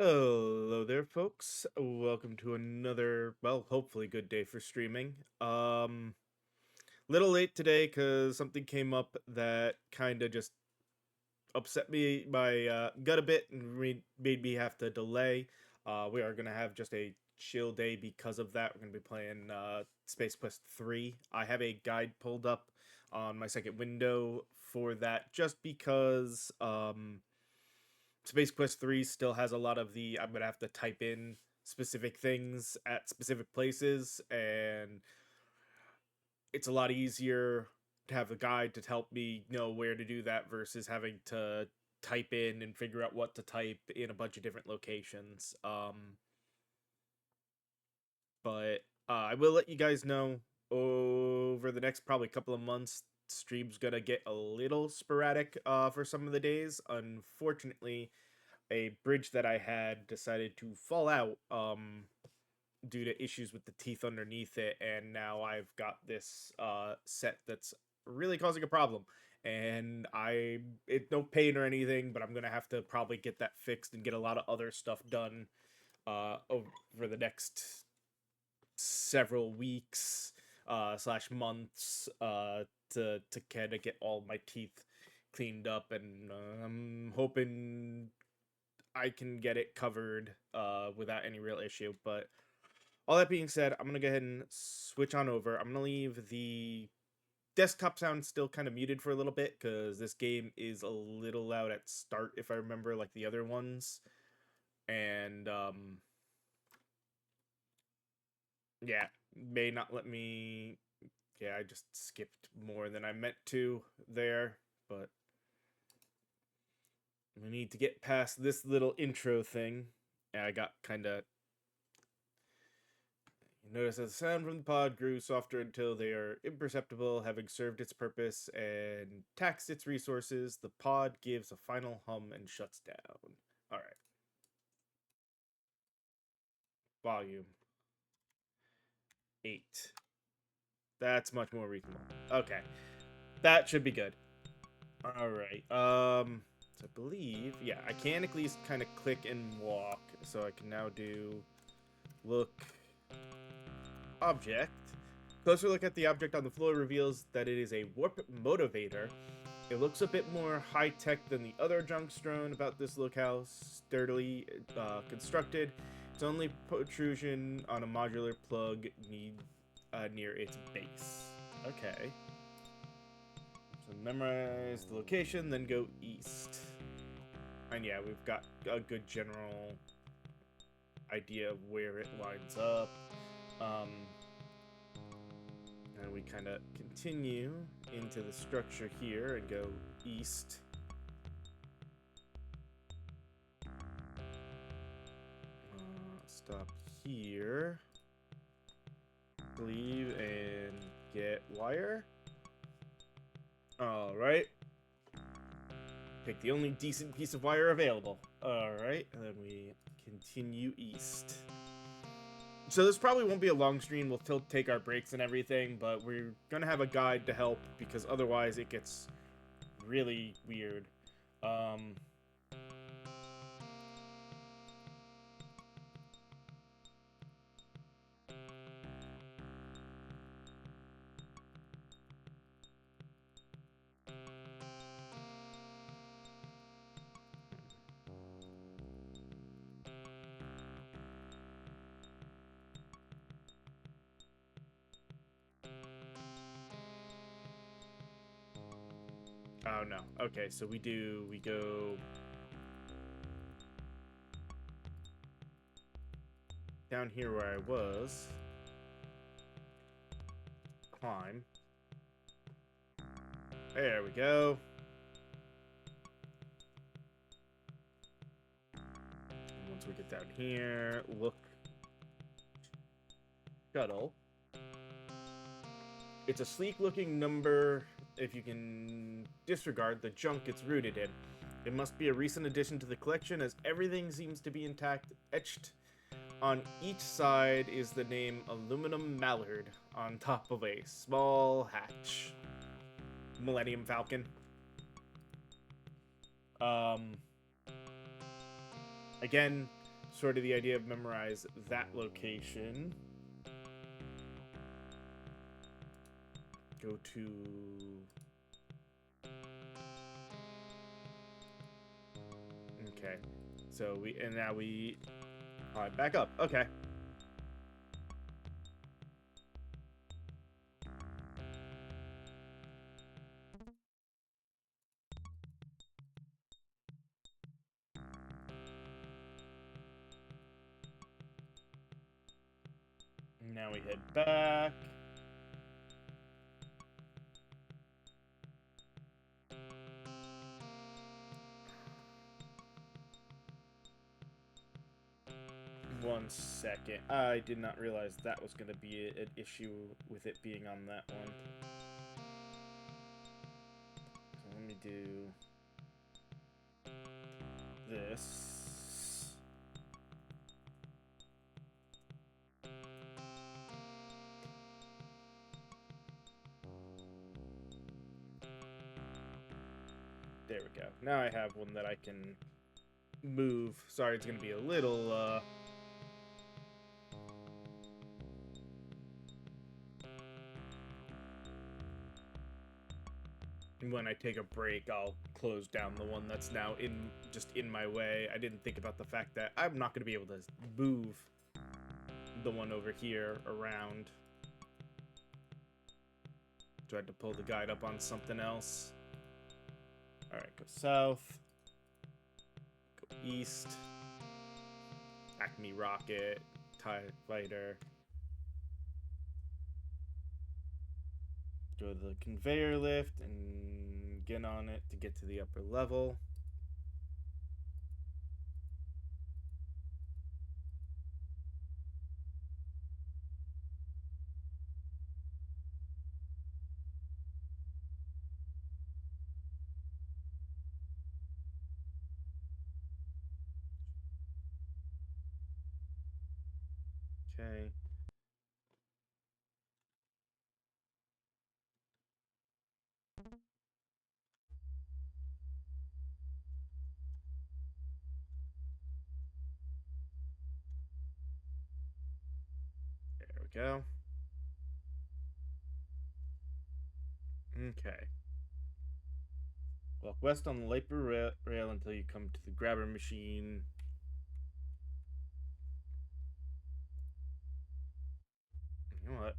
Hello there, folks. Welcome to another, well, hopefully good day for streaming. Little late today because something came up that kind of just upset me my gut a bit and made me have to delay. We are gonna have just a chill day because of that. We're gonna be playing Space Quest 3. I have a guide pulled up on my second window for that, just because Space Quest 3 still has a lot of the I'm gonna have to type in specific things at specific places, and it's a lot easier to have a guide to help me know where to do that versus having to type in and figure out what to type in a bunch of different locations. But I will let you guys know over the next probably couple of months. Stream's gonna get a little sporadic for some of the days. Unfortunately, a bridge that I had decided to fall out due to issues with the teeth underneath it, and now I've got this set that's really causing a problem. And it's no pain or anything, but I'm gonna have to probably get that fixed and get a lot of other stuff done over the next several weeks slash months to kind of get all my teeth cleaned up, and I'm hoping I can get it covered without any real issue. But all that being said, I'm gonna go ahead and switch on over. I'm gonna leave the desktop sound still kind of muted for a little bit because this game is a little loud at start, if I remember, like the other ones. And yeah, may not let me. Yeah, I just skipped more than I meant to there, but we need to get past this little intro thing. And I got kind of. You notice as the sound from the pod grew softer until they are imperceptible, having served its purpose and taxed its resources, the pod gives a final hum and shuts down. Alright. Volume 8. That's much more reasonable. Okay. That should be good. Alright. So I believe, yeah, I can at least kind of click and walk, so I can now do look object. Closer look at the object on the floor reveals that it is a warp motivator. It looks a bit more high-tech than the other junk strewn about this locale, sturdily constructed. Its only protrusion on a modular plug near its base. Okay. So memorize the location, then go east. And yeah, we've got a good general idea of where it lines up. And we kind of continue into the structure here and go east. Stop here. Leave and get wire. Alright. Pick the only decent piece of wire available. Alright, and then we continue east. So this probably won't be a long stream. We'll take our breaks and everything, but we're gonna have a guide to help because otherwise it gets really weird. Oh no. Okay, so we go down here where I was. Climb. There we go. And once we get down here, look. Shuttle. It's a sleek looking number if you can disregard the junk it's rooted in. It must be a recent addition to the collection as everything seems to be intact. Etched on each side is the name Aluminum Mallard on top of a small hatch. Millennium Falcon. Um, Again, sort of the idea of memorize that location. Go to... Okay. So now we climb back up. Okay. Now we head back. One second. I did not realize that was going to be an issue with it being on that one. So let me do this. There we go. Now I have one that I can move. Sorry, it's going to be a little, when I take a break, I'll close down the one that's now just in my way. I didn't think about the fact that I'm not going to be able to move the one over here around. Tried to pull the guide up on something else. Alright, go south. Go east. Acme Rocket. TIE Fighter. Go to the conveyor lift and get on it to get to the upper level. Okay. There we go. Okay. Walk west on the Liper rail until you come to the grabber machine. You know what?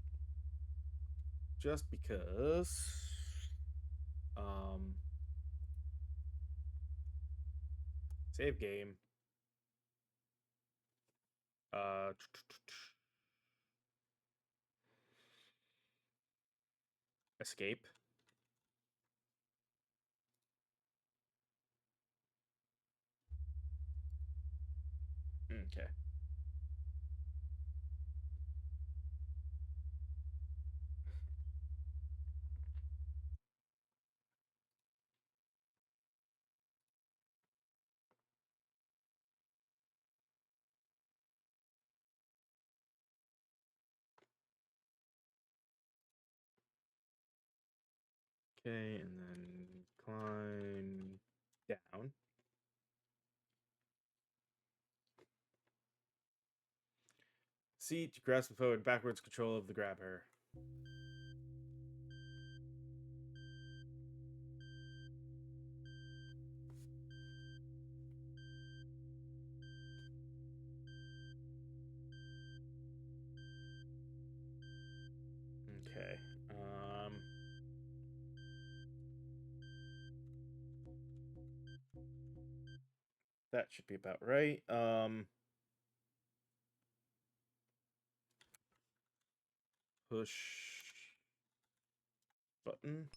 Just because... Save game. Escape. Okay. Okay, and then climb down. C to grasp the forward backwards control of the grabber. Okay. That should be about right. Push button.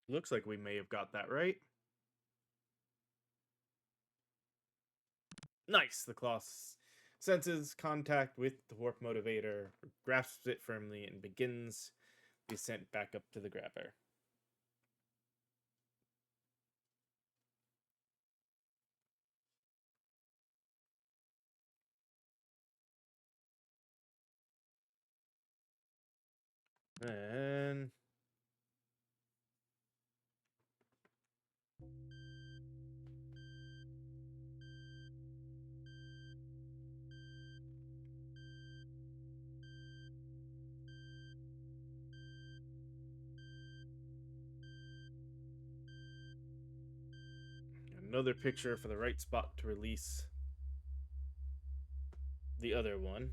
Looks like we may have got that right. Nice. The claw senses contact with the warp motivator, grasps it firmly, and begins the ascent back up to the grabber. And another picture for the right spot to release the other one.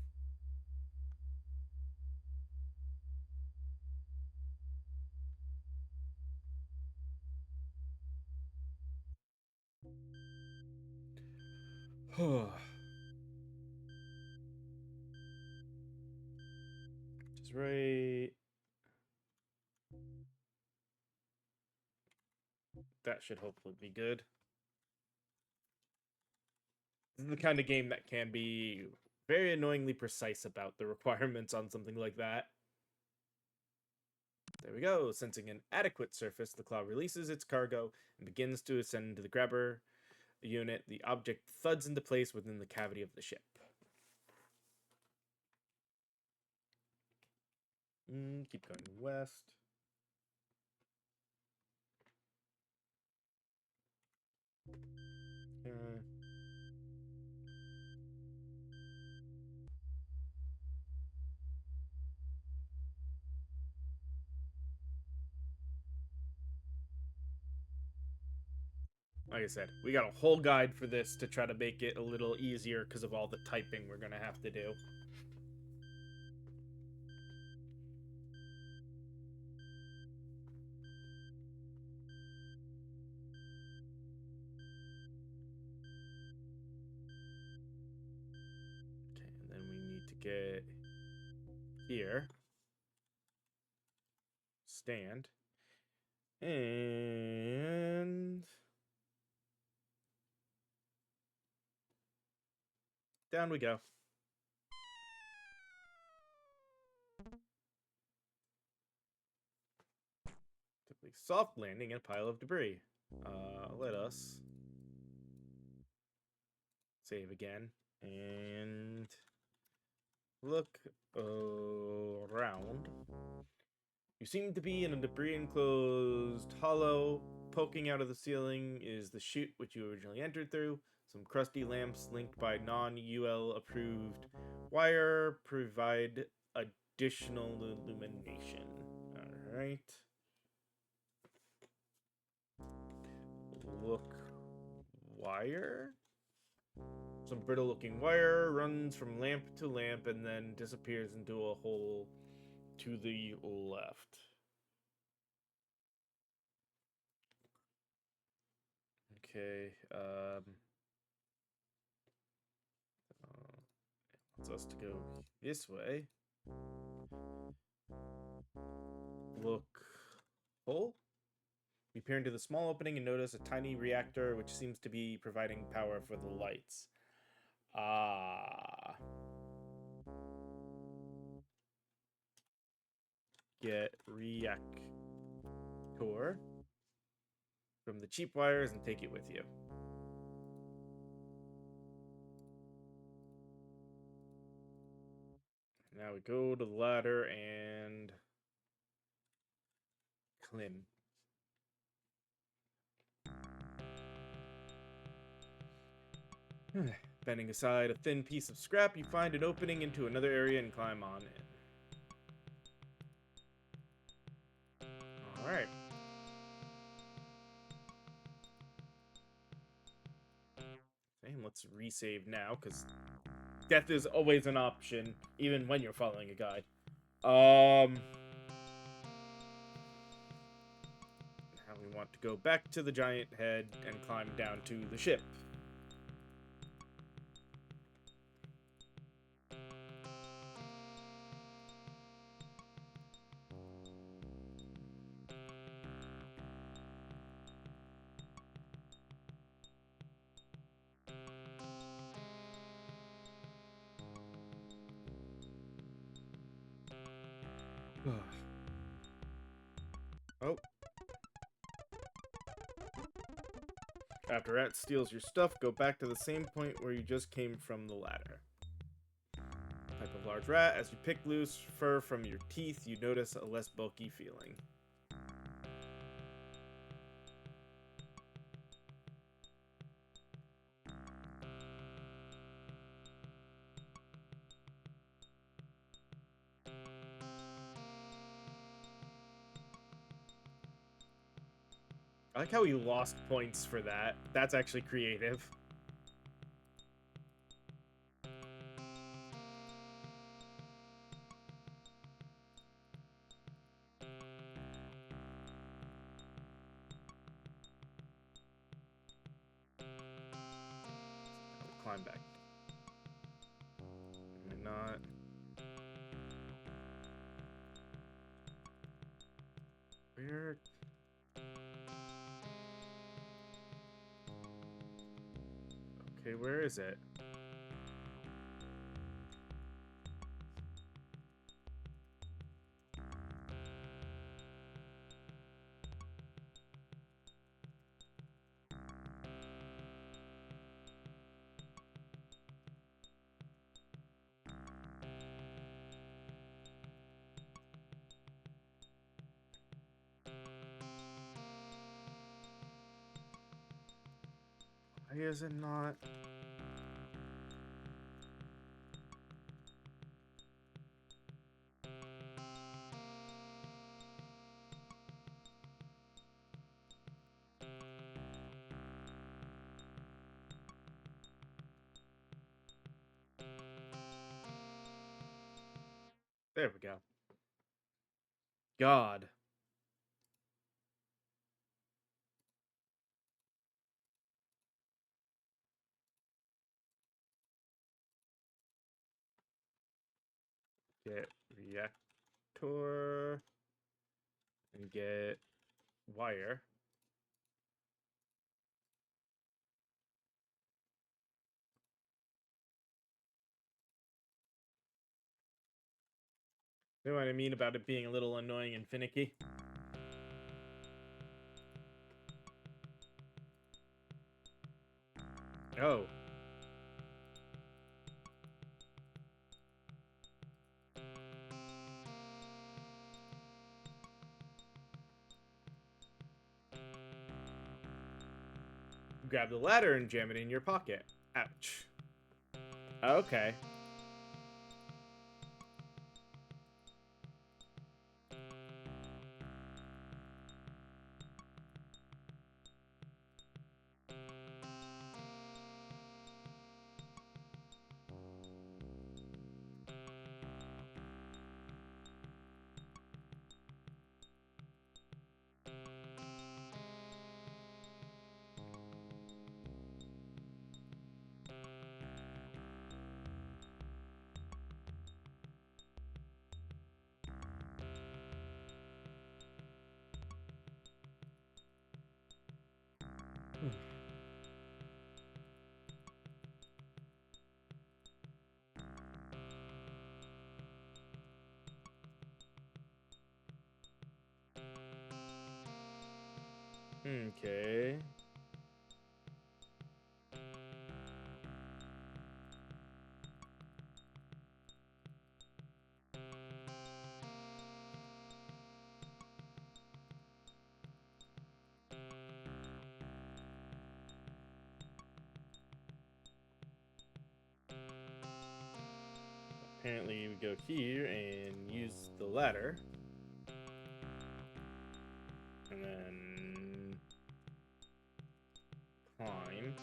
Just right. That should hopefully be good. This is the kind of game that can be very annoyingly precise about the requirements on something like that. There we go. Sensing an adequate surface, the claw releases its cargo and begins to ascend to the grabber unit. The object thuds into place within the cavity of the ship. Keep going west. Like I said, we got a whole guide for this to try to make it a little easier because of all the typing we're going to have to do. Okay, and then we need to get here. Stand. And down we go. Typically soft landing in a pile of debris. Let us save again and look around. You seem to be in a debris-enclosed hollow. Poking out of the ceiling is the chute which you originally entered through. Some crusty lamps linked by non-UL approved wire provide additional illumination. Alright. Look wire? Some brittle looking wire runs from lamp to lamp and then disappears into a hole to the left. Okay, wants us to go this way. Look hole. We peer into the small opening and notice a tiny reactor which seems to be providing power for the lights. Get reactor from the cheap wires and take it with you. Now we go to the ladder and climb. Bending aside a thin piece of scrap, you find an opening into another area and climb on in. Alright. Okay, let's resave now, because death is always an option, even when you're following a guide. Now we want to go back to the giant head and climb down to the ship. Oh. After Rat steals your stuff, go back to the same point where you just came from the ladder. Type of large rat. As you pick loose fur from your teeth, you notice a less bulky feeling. I like how he lost points for that. That's actually creative. Climb back. Am I not? Where? Okay, where is it? Why is it not? There we go. God. Get reactor and get wire. You know what I mean about it being a little annoying and finicky? Oh. Grab the ladder and jam it in your pocket. Ouch. Okay. Okay. Apparently we go here and use the ladder. And then climb.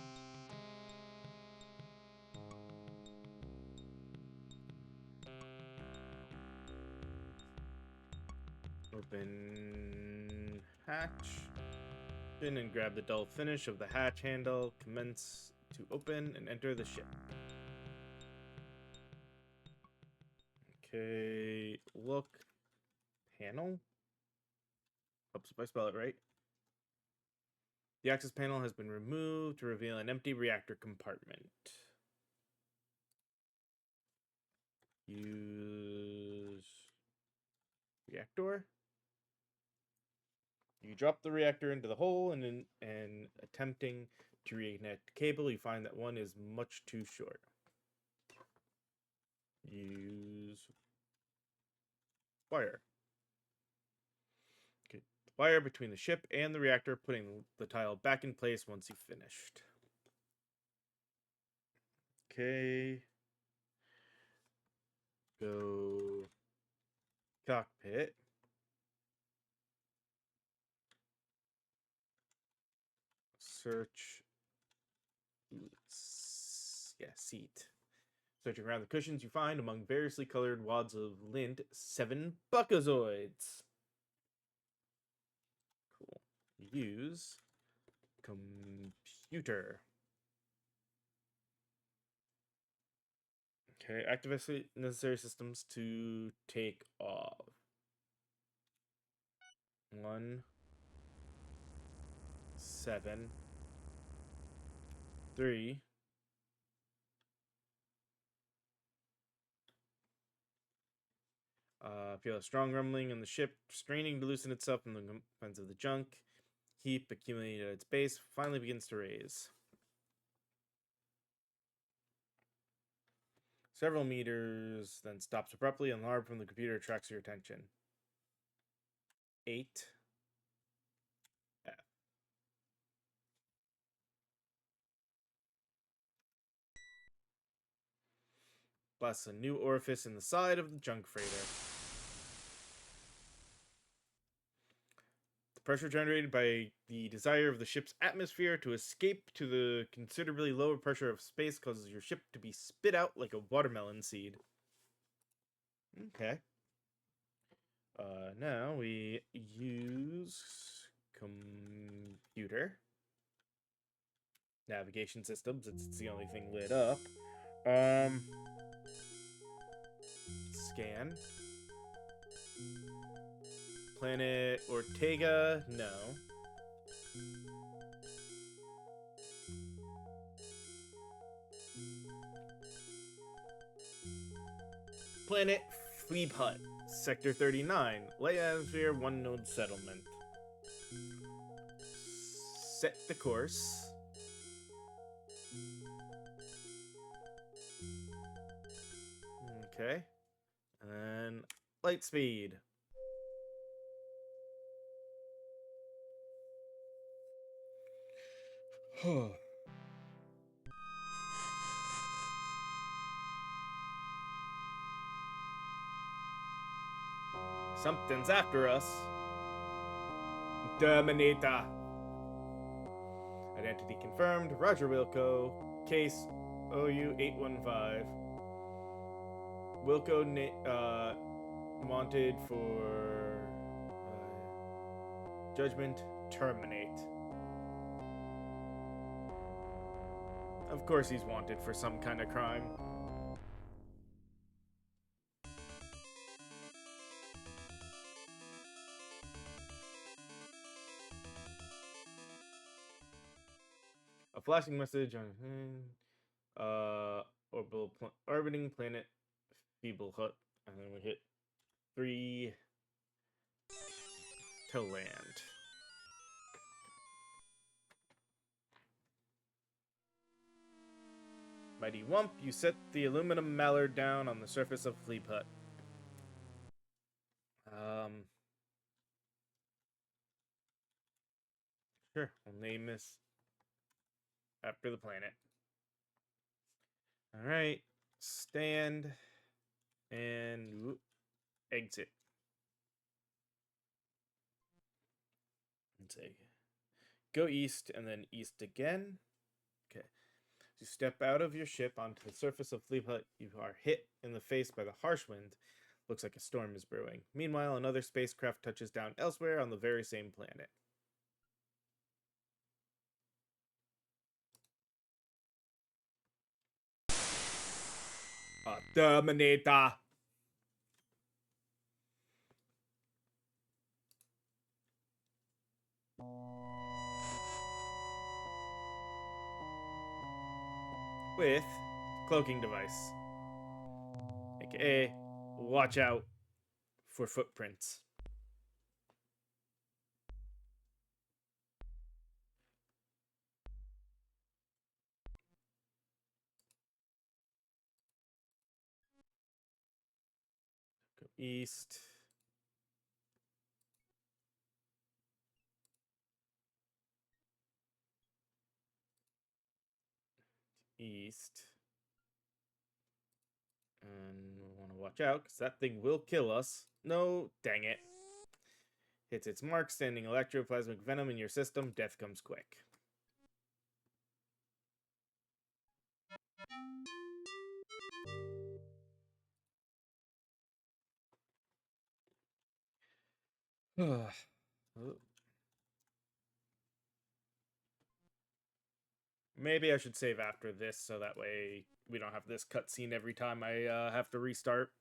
Open hatch. In and grab the dull finish of the hatch handle. Commence to open and enter the ship. Okay, look. Panel? Oops, if I spell it right. The access panel has been removed to reveal an empty reactor compartment. Use reactor. You drop the reactor into the hole, and in attempting to reconnect the cable, you find that one is much too short. Use wire. Okay, wire between the ship and the reactor, putting the tile back in place once you've finished. Okay. Go cockpit. Search. Yeah, seat. Searching around the cushions, you find among variously colored wads of lint 7 buckazoids. Cool. Use computer. Okay, activate necessary systems to take off. 1, 7, 3. Feel a strong rumbling in the ship, straining to loosen itself from the confines of the junk. Heap accumulating at its base finally begins to raise. Several meters, then stops abruptly, and an alarm from the computer attracts your attention. 8. F. Blasts a new orifice in the side of the junk freighter. The pressure generated by the desire of the ship's atmosphere to escape to the considerably lower pressure of space causes your ship to be spit out like a watermelon seed. Okay. Now we use computer. Navigation systems, it's the only thing lit up. Scan. Planet Ortega, no. Planet Fleep Hut, Sector 39, light atmosphere, 1 node settlement. Set the course. Okay. And then light speed. Something's after us. Terminator. Identity confirmed. Roger Wilco. Case OU815. Wilco wanted for judgment. Terminate. Of course he's wanted for some kind of crime. A flashing message on orbiting planet Feeble Hut, and then we hit 3 to land. Mighty Wump, you set the aluminum mallard down on the surface of Fleep Hut. Sure, we'll name this after the planet. Alright, stand and exit. Let's say go east and then east again. Okay. As you step out of your ship onto the surface of Fleep Hut, you are hit in the face by the harsh wind. Looks like a storm is brewing. Meanwhile, another spacecraft touches down elsewhere on the very same planet. Terminator. With cloaking device. AKA, watch out for footprints. Go east. east. And we want to watch out, because that thing will kill us. No, dang it. Hits its mark, sending electroplasmic venom in your system. Death comes quick. Maybe I should save after this, so that way we don't have this cutscene every time I have to restart.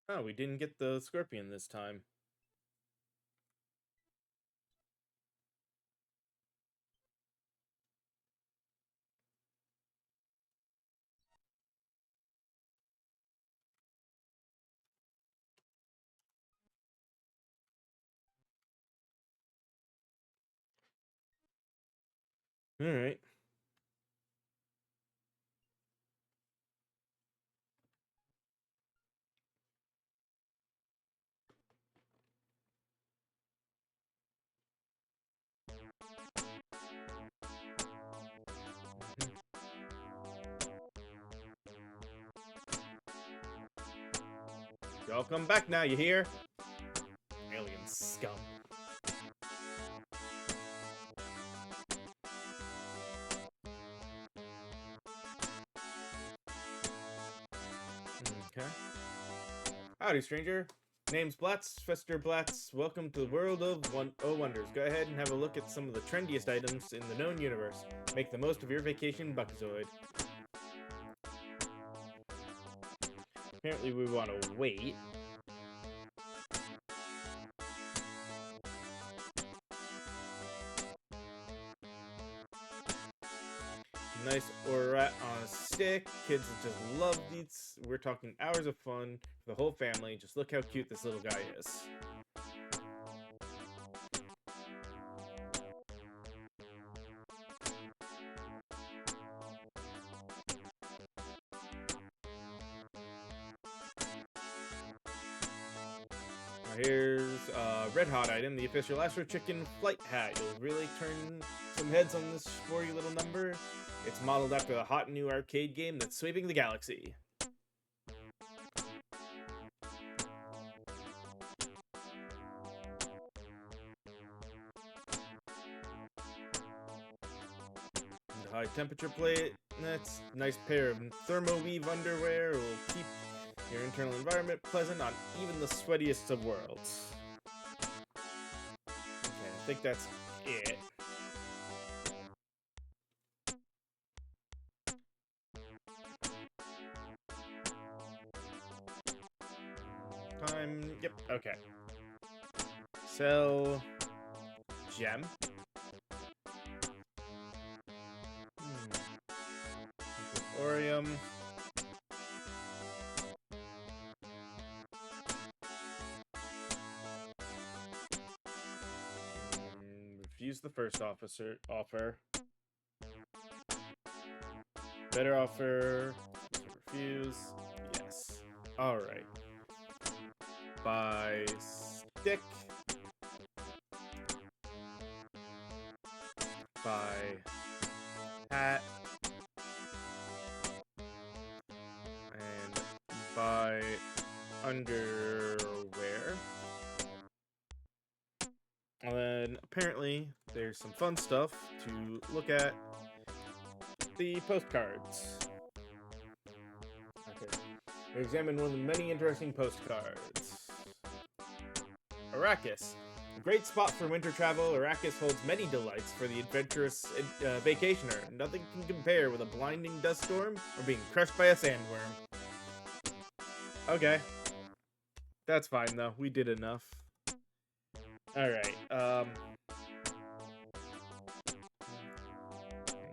Oh, we didn't get the scorpion this time. Alright. Y'all come back now, you hear? Alien scum. Okay. Howdy, stranger. Name's Blatz, Fester Blatz. Welcome to the world of wonders. Go ahead and have a look at some of the trendiest items in the known universe. Make the most of your vacation, Buckazoid. Apparently we want to wait. Nice Orat on a stick. Kids just love these. We're talking hours of fun for the whole family. Just look how cute this little guy is. Here's a red hot item, the official Astro Chicken flight hat. You'll really turn some heads on this sporty little number. It's modeled after the hot new arcade game that's sweeping the galaxy. The high temperature plate. That's a nice pair of thermo-weave underwear. Will keep your internal environment pleasant on even the sweatiest of worlds. Okay, I think that's it. Time. Yep. Okay. Sell gem. Orium. Refuse the first offer. Better offer. Refuse. Yes. Alright. Buy stick. Buy hat. And buy underwear. And then apparently there's some fun stuff to look at. The postcards. Okay. Examine one of the many interesting postcards. Arrakis. A great spot for winter travel, Arrakis holds many delights for the adventurous vacationer. Nothing can compare with a blinding dust storm or being crushed by a sandworm. Okay. That's fine, though. We did enough. Alright,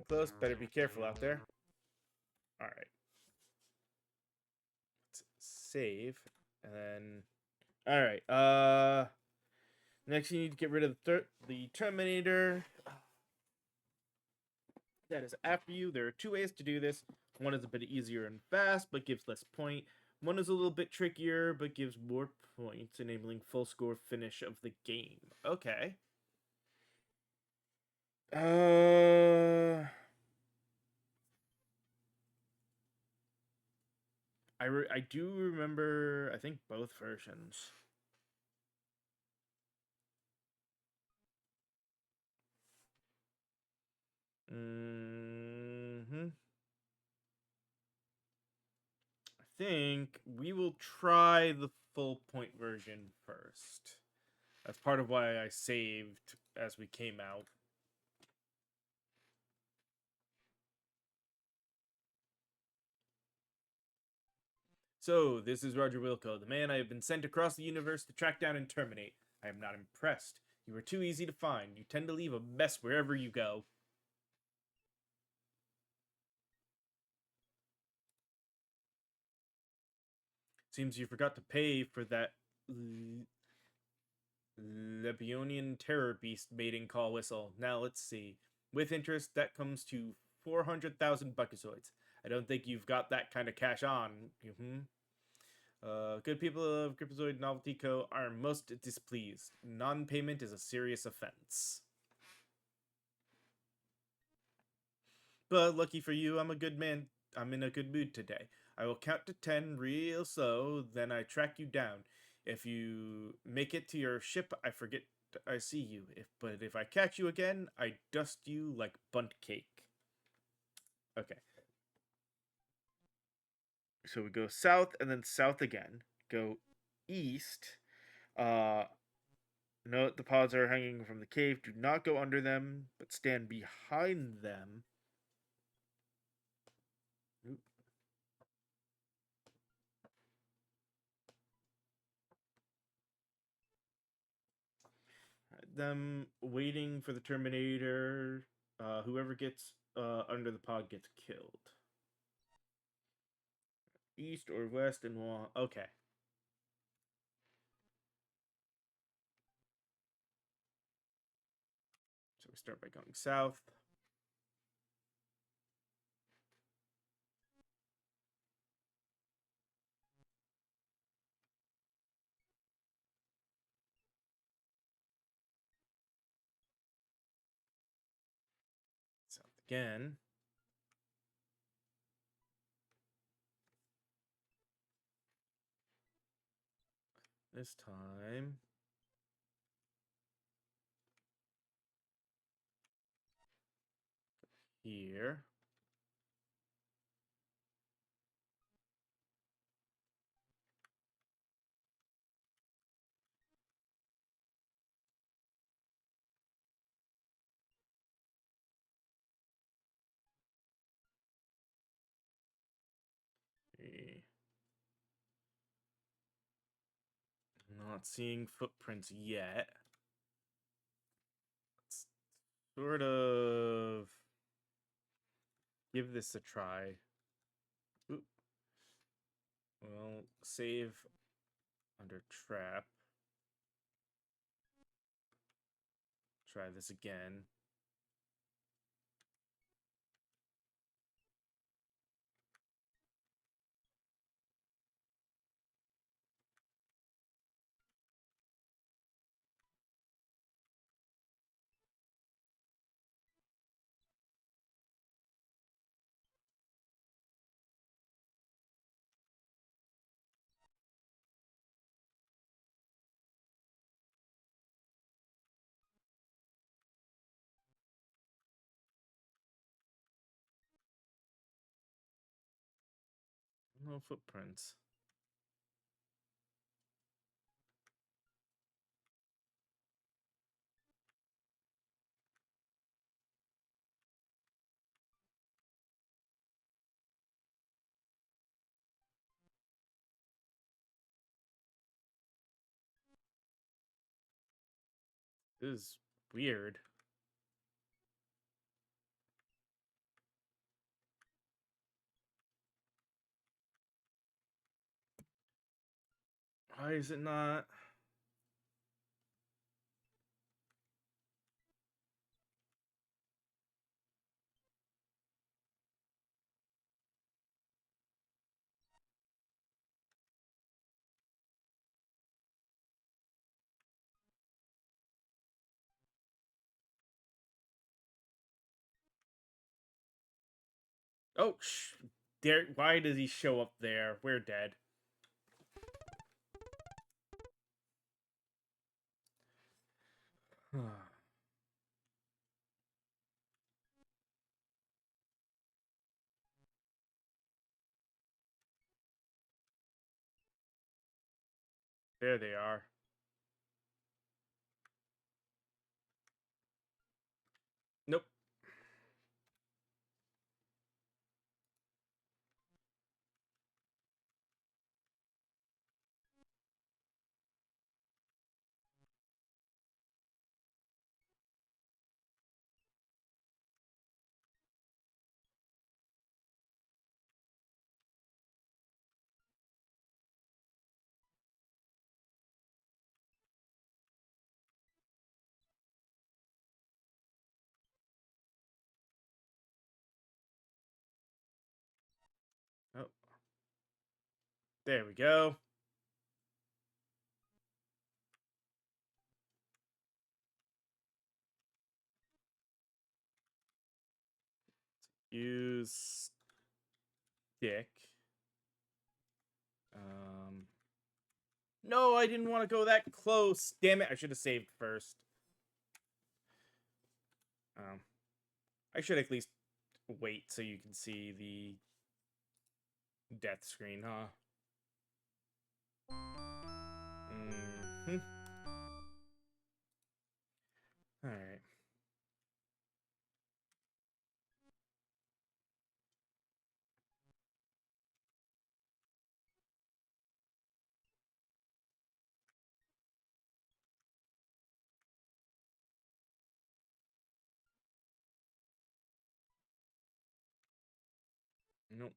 close. Better be careful out there. Alright. Let's save. And then... Alright, next you need to get rid of the Terminator. That is after you. There are two ways to do this. One is a bit easier and fast, but gives less point. One is a little bit trickier, but gives more points, enabling full score finish of the game. Okay. I do remember, I think, both versions. I think we will try the full point version first. That's part of why I saved as we came out. So, this is Roger Wilco, the man I have been sent across the universe to track down and terminate. I am not impressed. You are too easy to find. You tend to leave a mess wherever you go. Seems you forgot to pay for that Lebionian terror beast mating call whistle. Now let's see. With interest, that comes to 400,000 buckazoids. I don't think you've got that kind of cash on. Good people of Cryptozoid Novelty Co. are most displeased. Non-payment is a serious offense. But lucky for you, I'm a good man. I'm in a good mood today. I will count to 10 real slow, then I track you down. If you make it to your ship, I forget I see you. But if I catch you again, I dust you like bunt cake. Okay. So we go south and then south again. Go east. Note the pods are hanging from the cave. Do not go under them, but stand behind them. Oop. Them waiting for the Terminator. Whoever gets under the pod gets killed. East or west and okay. So we start by going south. South again. This time. Here. Not seeing footprints yet. Let's sort of give this a try. Oop. Well, save under trap. Try this again. No footprints. This is weird. Why is it not? Oh, there. Why does he show up there? We're dead. There they are. Nope. Oh, there we go. Use stick. No, I didn't want to go that close. Damn it! I should have saved first. Um, I should at least wait so you can see the death screen, huh? Mm-hmm. All right. Nope.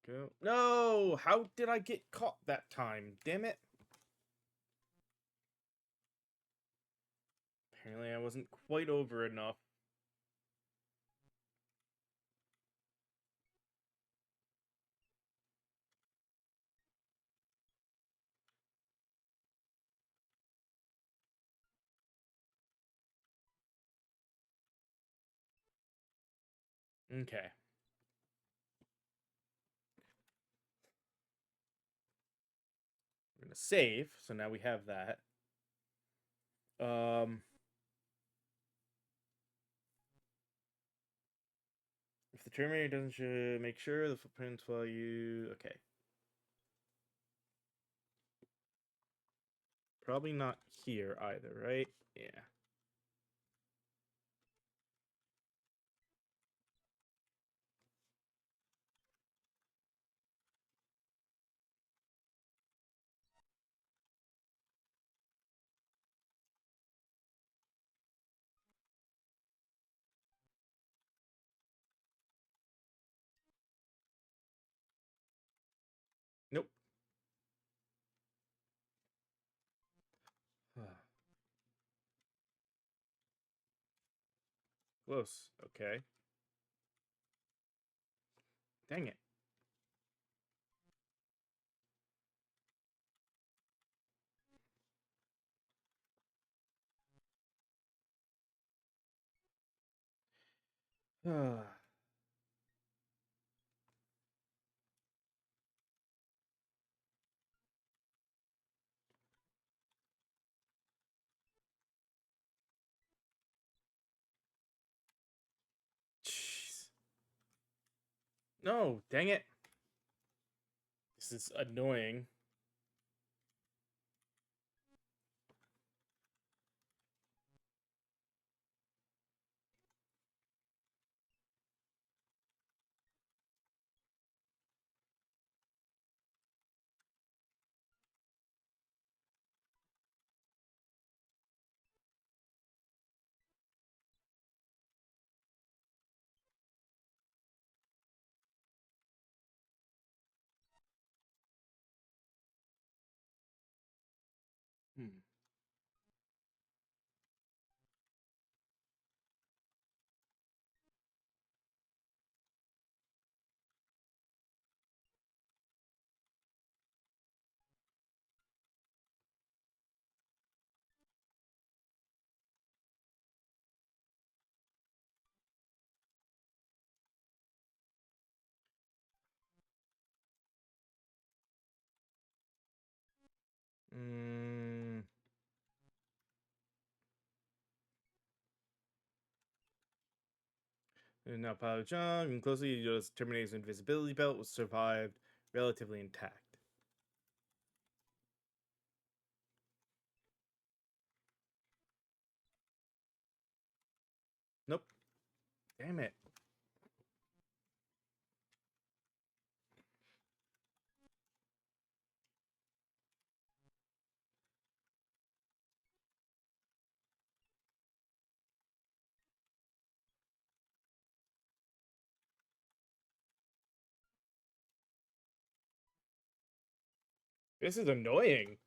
Go. No! How did I get caught that time? Damn it. Apparently I wasn't quite over enough. Okay. We're gonna save, so now we have that. Um, if the Terminator doesn't make sure the footprints while you... Okay. Probably not here either, right? Yeah. Nope. Close. Okay. Dang it. Jeez. No, dang it. This is annoying. Hmm. Mm. And now Pao Zhang, and closely you notice Terminator's invisibility belt was survived relatively intact. Nope. Damn it. This is annoying.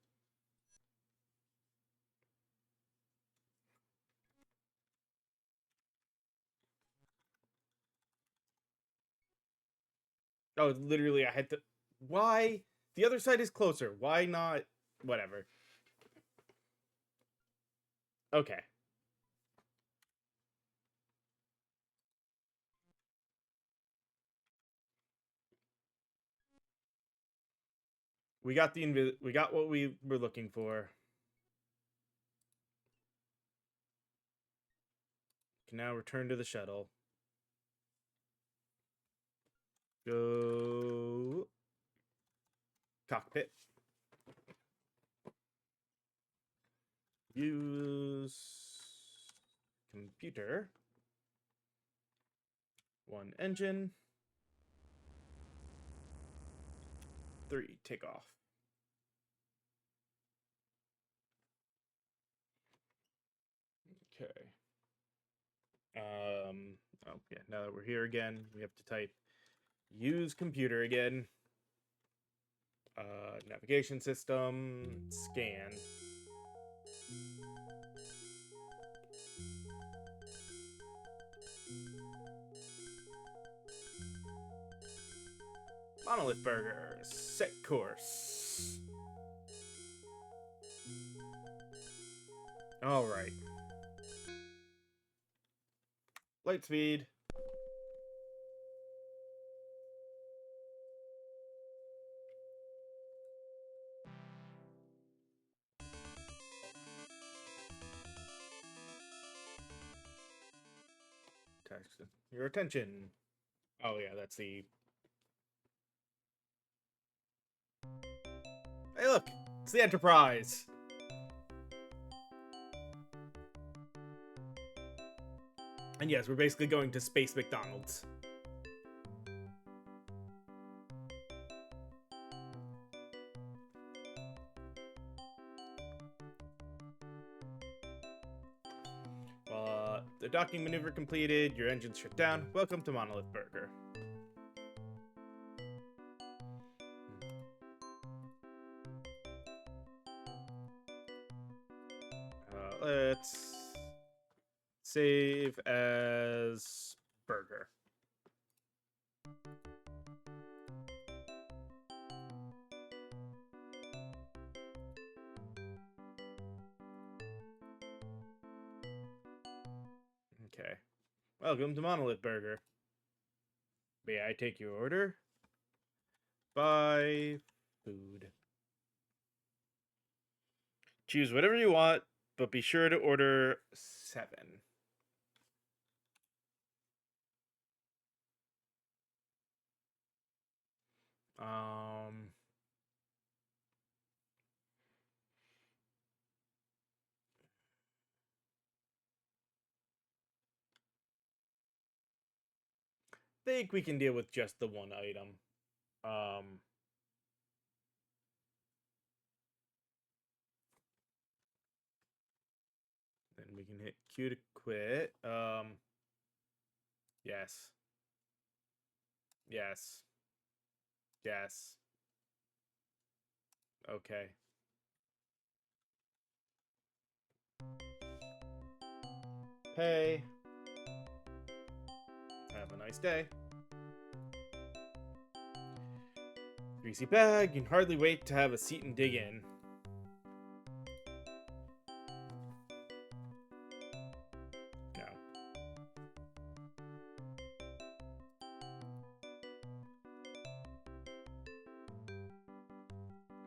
Oh, literally, I had to. Why? The other side is closer. Why not? Whatever. Okay. We got we got what we were looking for. Can now return to the shuttle. Go cockpit. Use computer. One engine. 3 takeoff. Okay. Oh yeah, now that we're here again, we have to type use computer again. Navigation system, scan. Monolith Burger, set course. All right. Light speed. Text your attention. Oh yeah, that's the. Hey, look, it's the Enterprise. And yes, we're basically going to Space McDonald's. The docking maneuver completed. Your engines shut down. Welcome to Monolith Burger. Let's save as burger. Okay. Welcome to Monolith Burger. May I take your order? Buy food. Choose whatever you want, but be sure to order 7. Um, think we can deal with just the one item. Um, then we can hit Q to quit. Yes. Yes. Yes. Okay. Pay. Have a nice day. Greasy bag, you can hardly wait to have a seat and dig in. No.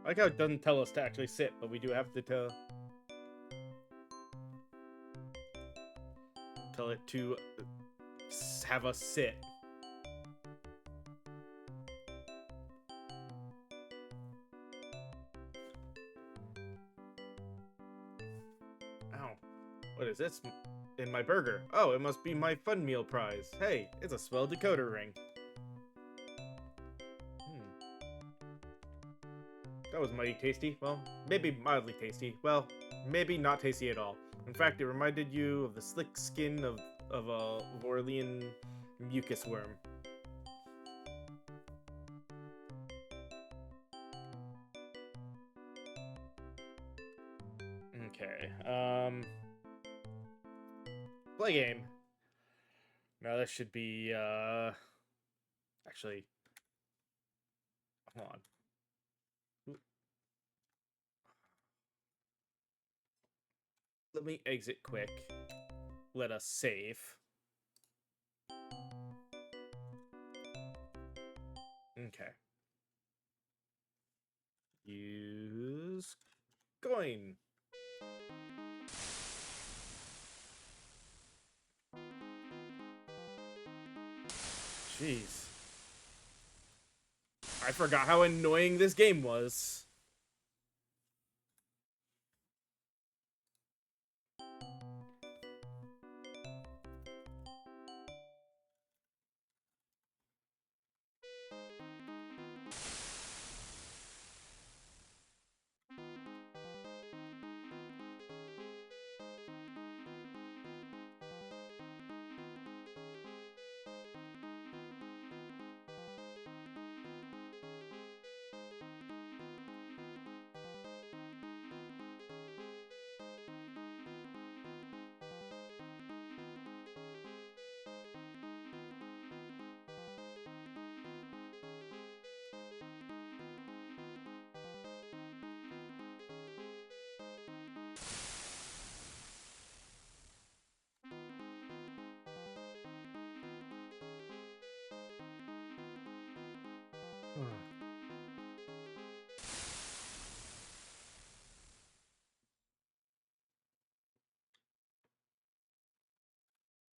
I like how it doesn't tell us to actually sit, but we do have to tell it to have us sit. Ow. What is this in my burger? Oh, it must be my fun meal prize. Hey, it's a swell decoder ring. That was mighty tasty. Well, maybe mildly tasty. Well, maybe not tasty at all. In fact, it reminded you of the slick skin of a Vorlean mucus worm. Okay, play game. Now this should be, actually, hold on. Let me exit quick. Let us save. Okay. Use coin. Jeez. I forgot how annoying this game was.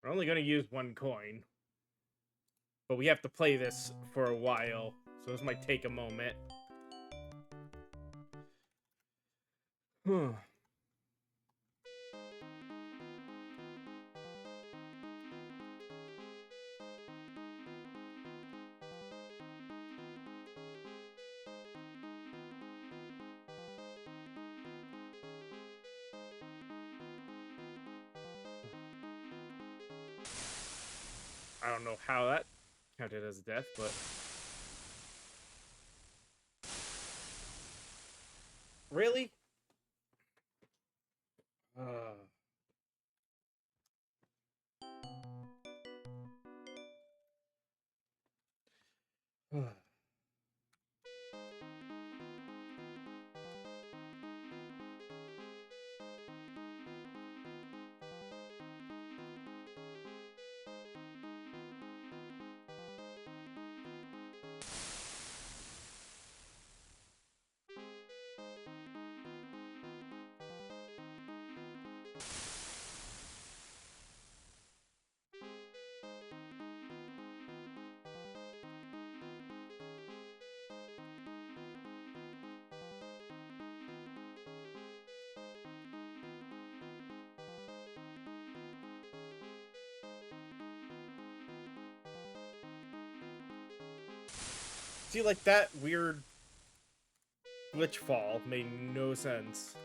We're only going to use one coin. But we have to play this for a while, so this might take a moment. I don't know how that counted as a death, but... Really? See, like, that weird glitch fall made no sense.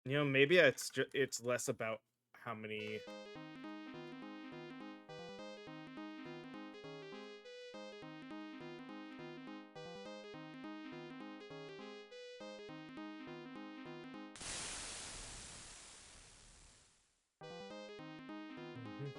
You know, maybe it's less about how many. Mhm.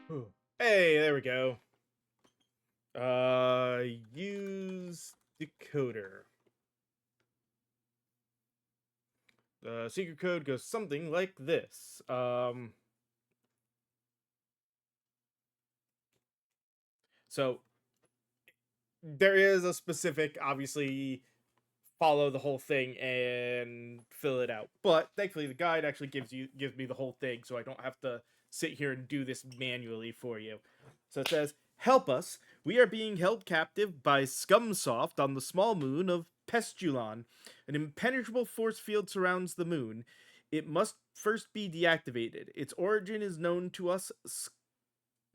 Whew. Hey, there we go. Use decoder. The secret code goes something like this. So there is a specific, obviously, follow the whole thing and fill it out. But thankfully, the guide actually gives me the whole thing, so I don't have to sit here and do this manually for you. So it says, "Help us! We are being held captive by Scumsoft on the small moon of Pestulon. An impenetrable force field surrounds the moon. It must first be deactivated. Its origin is known to us.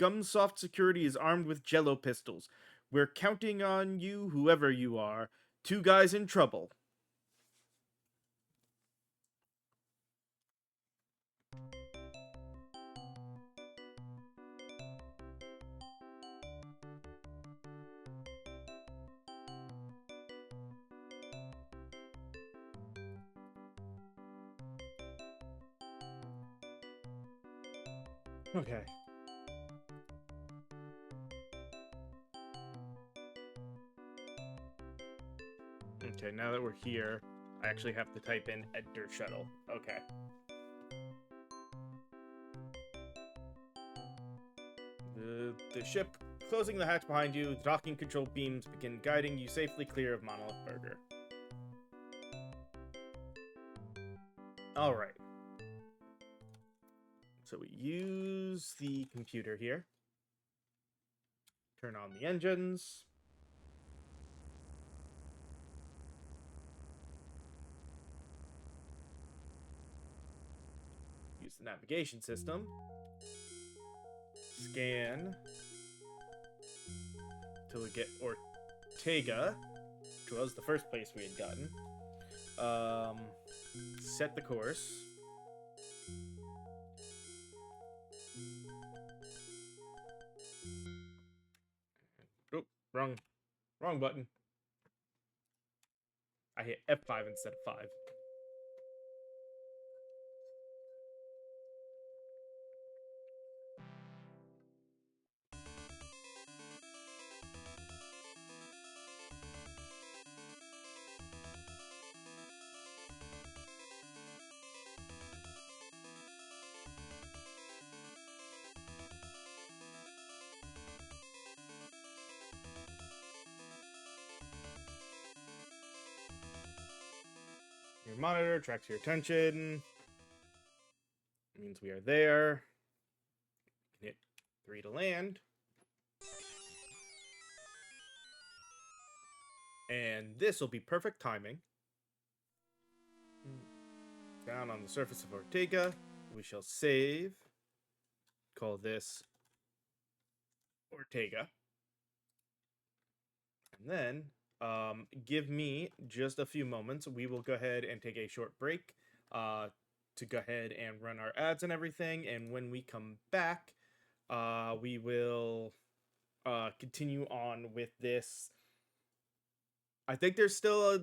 Scumsoft security is armed with jello pistols. We're counting on you, whoever you are. Two guys in trouble." Okay. Okay, now that we're here, I actually have to type in enter shuttle. Okay. The ship closing the hatch behind you, the docking control beams begin guiding you safely clear of Monolith Burger. Alright. So we use the computer here. Turn on the engines. Use the navigation system. Scan. Till we get Ortega, which was the first place we had gotten. Set the course. Oh, wrong button. I hit F5 instead of 5. Your monitor tracks your attention. It means we are there. You can hit 3 to land. And this will be perfect timing. Down on the surface of Ortega, we shall save. Call this Ortega. And then give me just a few moments. We will go ahead and take a short break to go ahead and run our ads and everything. And when we come back, we will continue on with this. I think there's still a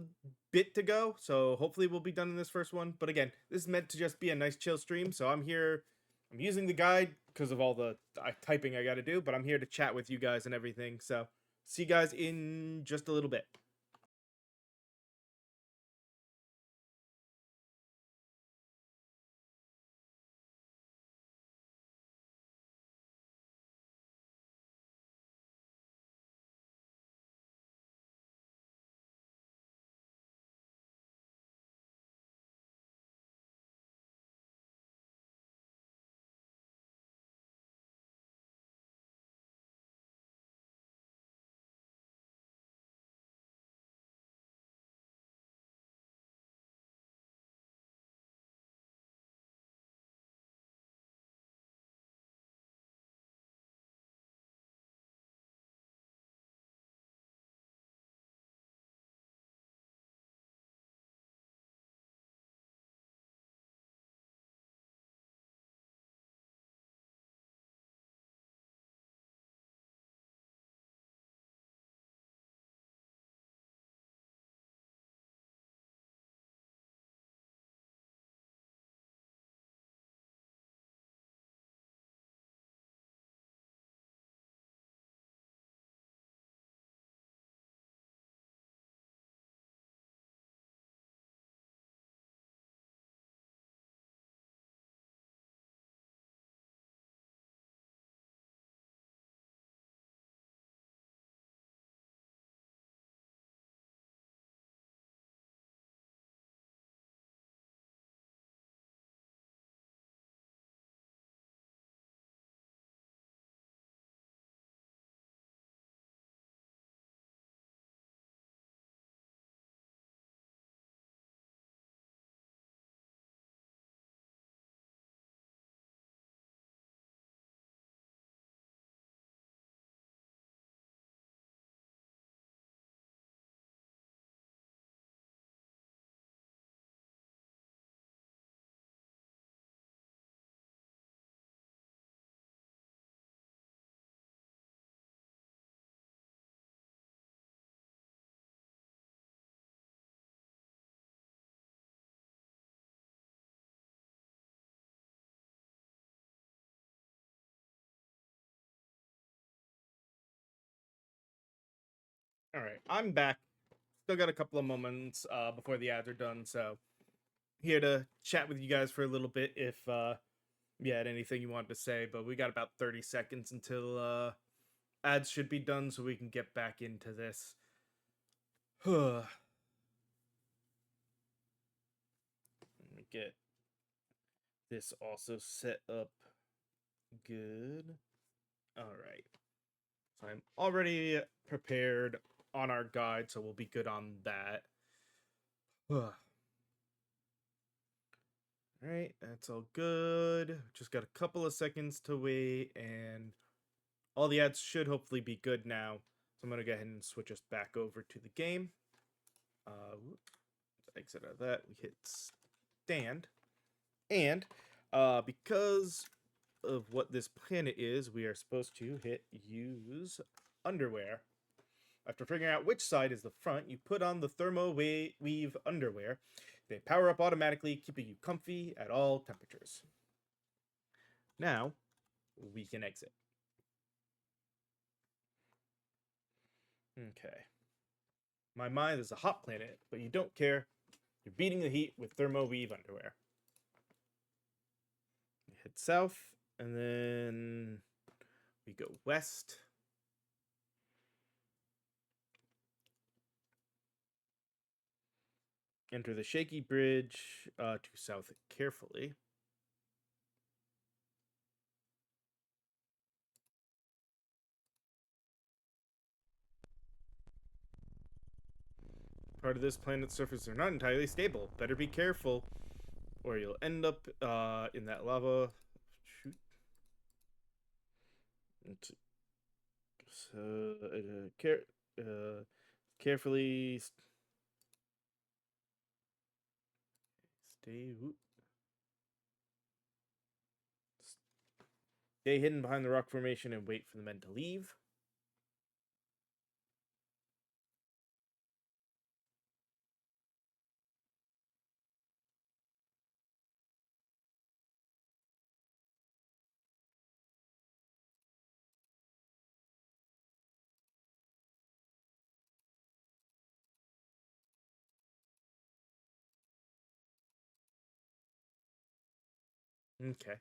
bit to go, so hopefully we'll be done in this first one. But again, this is meant to just be a nice chill stream, so I'm here. I'm using the guide because of all the typing I got to do, but I'm here to chat with you guys and everything. So see you guys in just a little bit. All right, I'm back. Still got a couple of moments before the ads are done, so here to chat with you guys for a little bit if you had anything you wanted to say. But we got about 30 seconds until ads should be done, so we can get back into this. Let me get this also set up good. All right. So I'm already prepared on our guide, so we'll be good on that. All right, that's all good. Just got a couple of seconds to wait, and all the ads should hopefully be good now. So I'm going to go ahead and switch us back over to the game. Exit out of that. We hit stand. And because of what this planet is, we are supposed to hit use underwear. After figuring out which side is the front, you put on the thermo weave underwear. They power up automatically, keeping you comfy at all temperatures. Now, we can exit. Okay. My mind is a hot planet, but you don't care. You're beating the heat with thermo weave underwear. We head south, and then we go west. Enter the shaky bridge to south carefully. Part of this planet's surface are not entirely stable. Better be careful, or you'll end up in that lava. Shoot. So, Carefully stay. Stay hidden behind the rock formation and wait for the men to leave. Okay.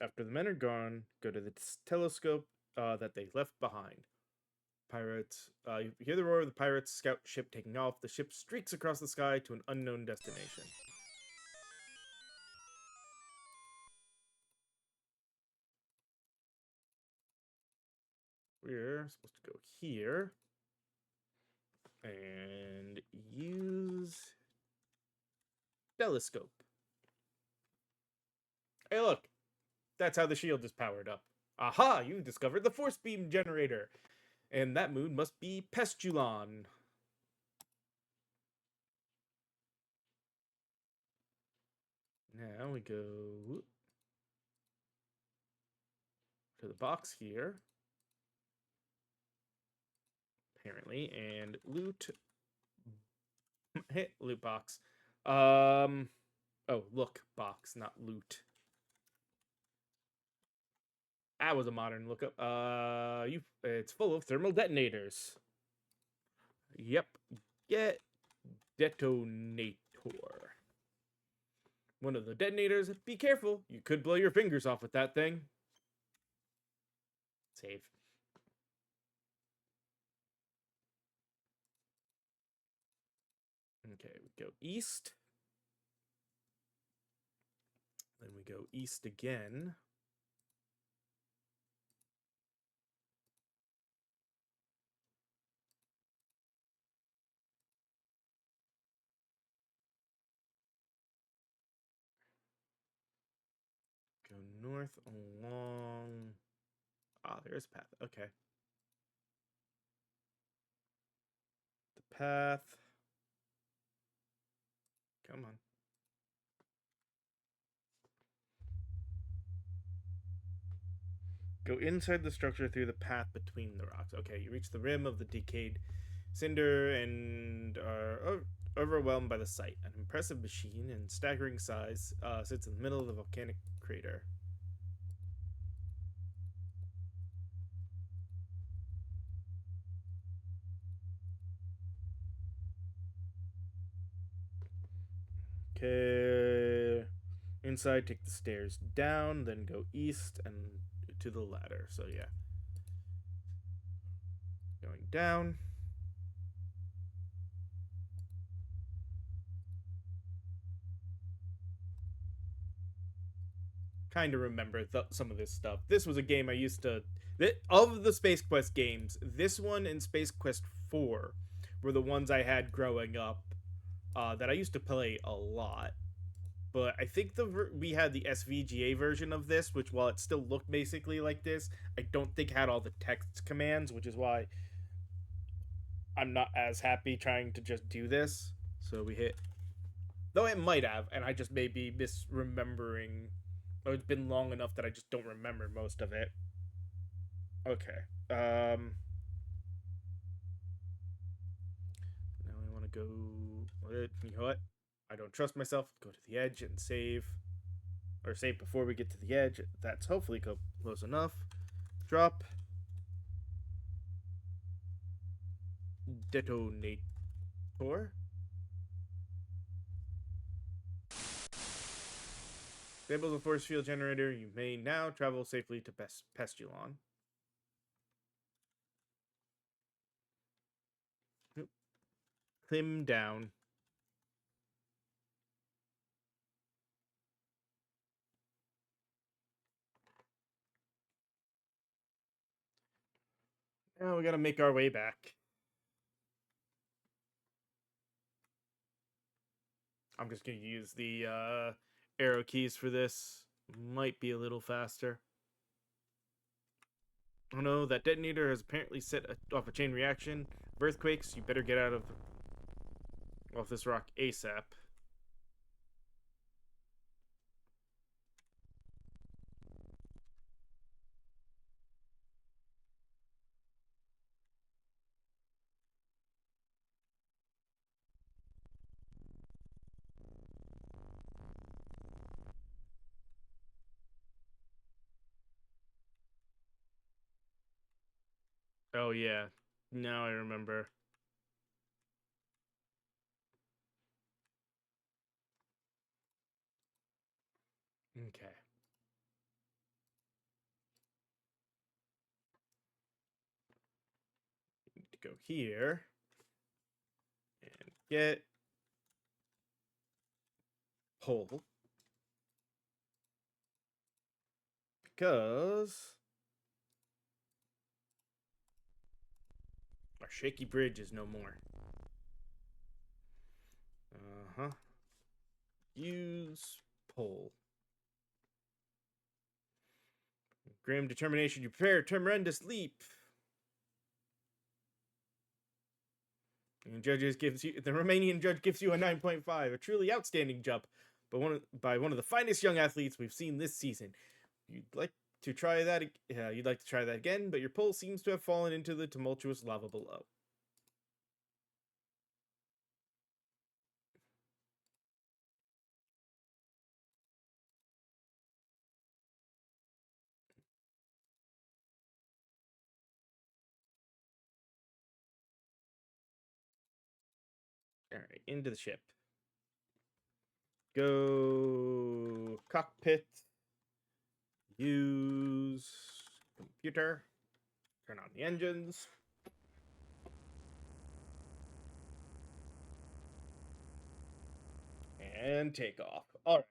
After the men are gone, go to the telescope that they left behind. Pirates. You hear the roar of the pirates' scout ship taking off. The ship streaks across the sky to an unknown destination. We're supposed to go here and use telescope. Hey, look, that's how the shield is powered up. Aha! You discovered the force beam generator, and that moon must be Pestulon. Now we go to the box here, apparently, and loot. Hit loot box. Oh, look box, not loot. That was a modern lookup. It's full of thermal detonators. Yep, get detonator. One of the detonators. Be careful, you could blow your fingers off with that thing. Save. Okay, we go east. Then we go east again. Go north along. Ah, there's a path. Okay. The path. Come on. Go inside the structure through the path between the rocks. Okay, you reach the rim of the decayed cinder and are overwhelmed by the sight. An impressive machine in staggering size sits in the middle of the volcanic crater. Okay. Inside, take the stairs down, then go east and to the ladder. So, yeah. Going down. Kind of remember some of this stuff. This was a game I used to. Of the Space Quest games, this one and Space Quest 4 were the ones I had growing up that I used to play a lot. But I think we had the SVGA version of this, which while it still looked basically like this, I don't think had all the text commands, which is why I'm not as happy trying to just do this. So we hit, though it might have, and I just may be misremembering. Or it's been long enough that I just don't remember most of it. Okay. Now we want to go. You know what? I don't trust myself. Go to the edge and save. Or save before we get to the edge. That's hopefully close enough. Drop. Detonator. Disable the force field generator. You may now travel safely to Pestulon. Climb down. Now we gotta make our way back. I'm just gonna use the arrow keys for this. Might be a little faster. Oh no, that detonator has apparently set off a chain reaction of earthquakes. You better get off this rock ASAP. Oh yeah, now I remember. Okay. Need to go here and get pole because our shaky bridge is no more. Uh-huh. Use pole. Grim determination, you prepare a tremendous leap. And the Romanian judge gives you a 9.5, a truly outstanding jump, but by one of the finest young athletes we've seen this season. You'd like to try that again, but your pole seems to have fallen into the tumultuous lava below. Alright, into the ship. Go cockpit. Use computer. Turn on the engines. And take off. Alright.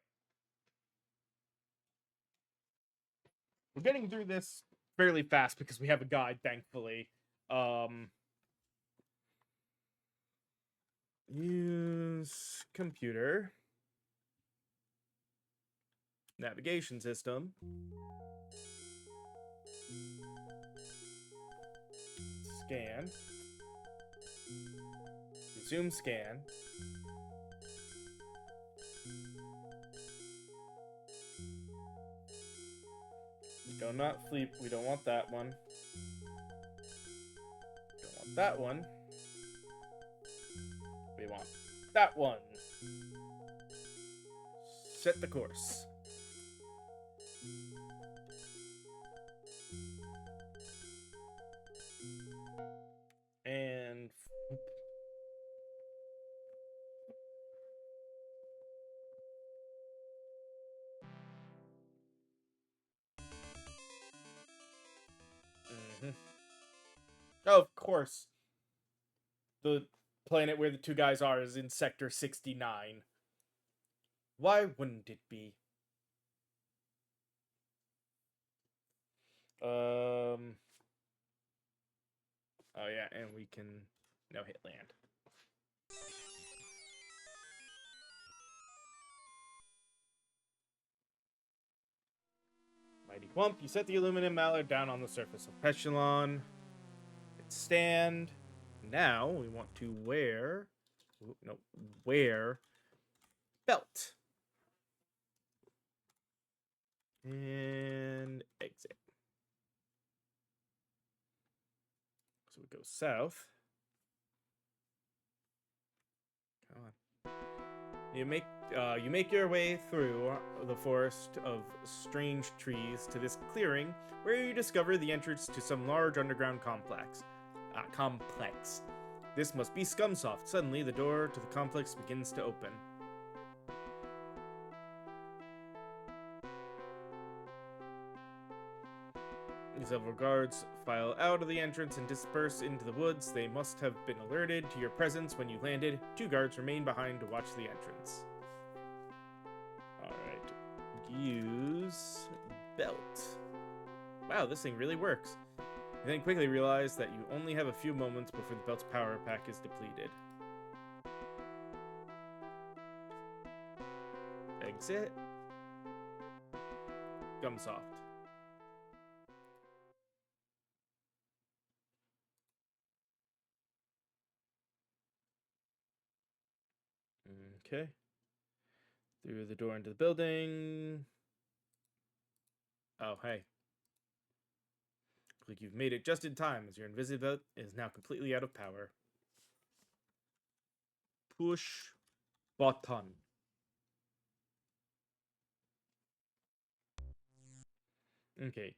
We're getting through this fairly fast because we have a guide, thankfully. Use computer. Navigation system. Scan. Resume scan. Do not sleep. We don't want that one. Don't want that one. We want that one. Set the course. And of course, the planet where the two guys are is in Sector 69. Why wouldn't it be? Oh yeah, and we can now hit land. Mighty Clump, you set the aluminum mallard down on the surface of Pestilon. Hit stand. Now we want to wear belt. And exit. So we go south. Come on. You make your way through the forest of strange trees to this clearing, where you discover the entrance to some large underground complex. This must be Scumsoft. Suddenly, the door to the complex begins to open. Several guards file out of the entrance and disperse into the woods. They must have been alerted to your presence when you landed. 2 guards remain behind to watch the entrance. Alright. Use belt. Wow, this thing really works. You then quickly realize that you only have a few moments before the belt's power pack is depleted. Exit. Scumsoft. Okay. Through the door into the building. Oh, hey. Looks like you've made it just in time, as your invisible is now completely out of power. Push button. Okay.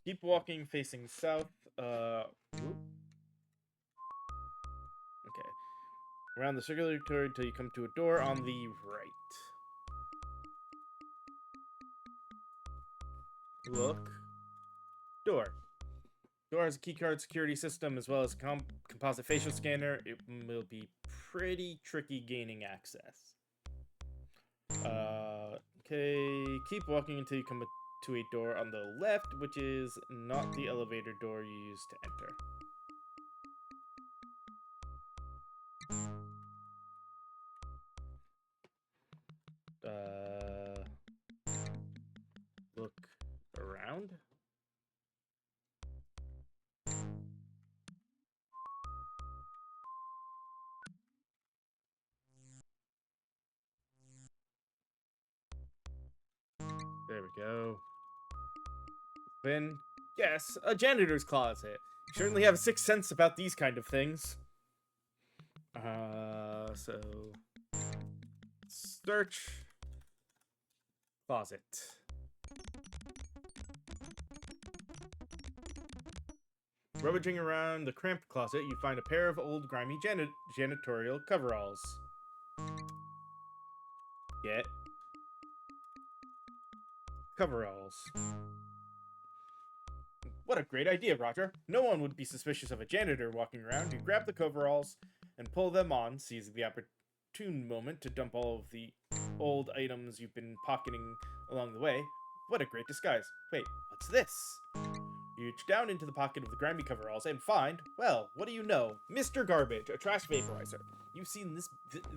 Keep walking facing south. Whoop. Okay. Around the circular turret until you come to a door on the right. Look. Door. Door has a keycard security system as well as a composite facial scanner. It will be pretty tricky gaining access. Okay. Keep walking until you come to a door on the left, which is not the elevator door you used to enter. Look around. There we go. Then, yes, a janitor's closet. You certainly have a sixth sense about these kind of things. So search closet. Rummaging around the cramped closet, you find a pair of old grimy janitorial coveralls. Get coveralls. What a great idea, Roger. No one would be suspicious of a janitor walking around. You grab the coveralls and pull them on, seizing the opportune moment to dump all of the old items you've been pocketing along the way. What a great disguise. Wait, what's this? You reach down into the pocket of the grimy coveralls and find, well, what do you know? Mr. Garbage, a trash vaporizer. You've seen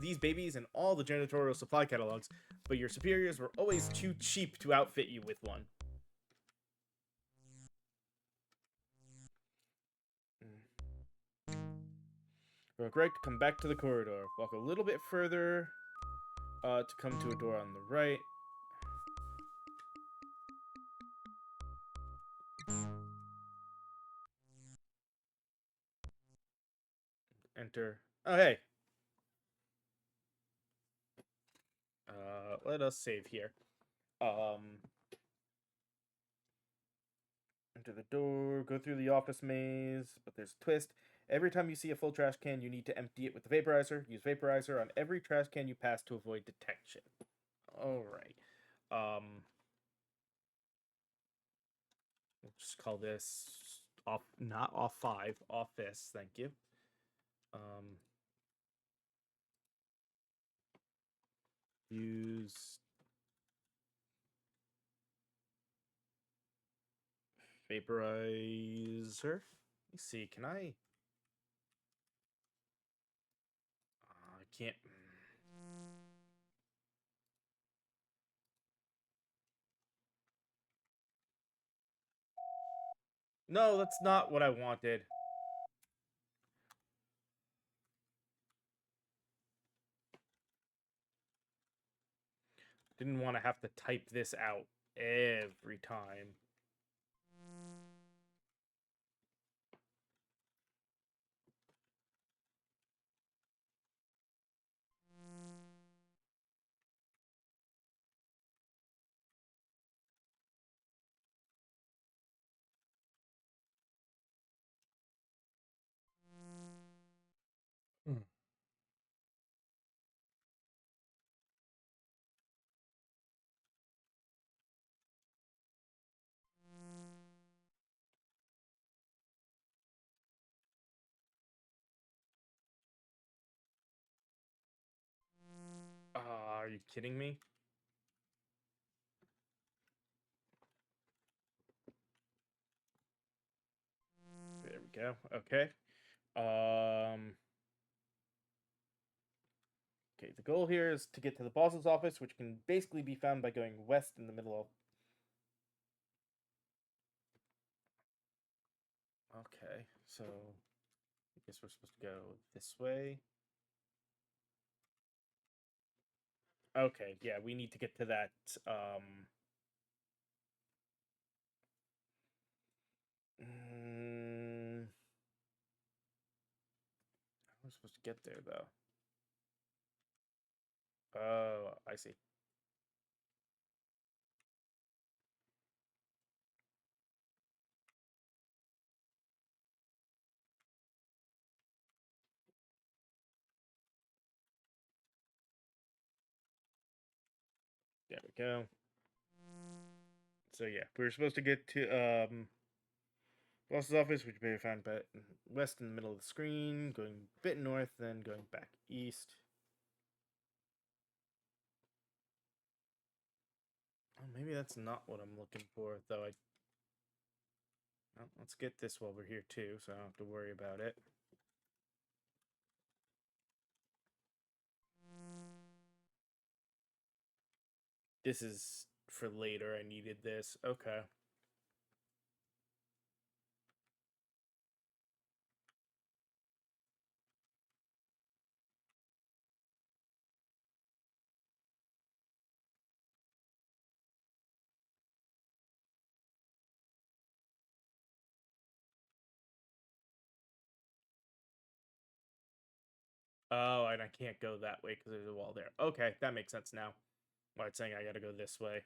these babies in all the janitorial supply catalogs, but your superiors were always too cheap to outfit you with one. You're correct. Come back to the corridor. Walk a little bit further to come to a door on the right. Enter. Oh, hey. Let us save here. Enter the door, go through the office maze, but there's a twist. Every time you see a full trash can, you need to empty it with the vaporizer. Use vaporizer on every trash can you pass to avoid detection. Alright. We'll just call this off, not off 5, office, thank you. Use vaporizer. Let me see, can I can't. No, that's not what I wanted. Didn't want to have to type this out every time. Are you kidding me? There we go. Okay. Okay, the goal here is to get to the boss's office, which can basically be found by going west in the middle of... Okay, so I guess we're supposed to go this way. Okay, yeah, we need to get to that. Mm, how am I supposed to get there though? Oh, I see. There we go. So yeah, we were supposed to get to boss's office, which may be found west in the middle of the screen, going a bit north, then going back east. Oh, maybe that's not what I'm looking for, though. Well, let's get this while we're here too, so I don't have to worry about it. This is for later. I needed this. Okay. Oh, and I can't go that way because there's a wall there. Okay, that makes sense now. Why it's saying I gotta go this way.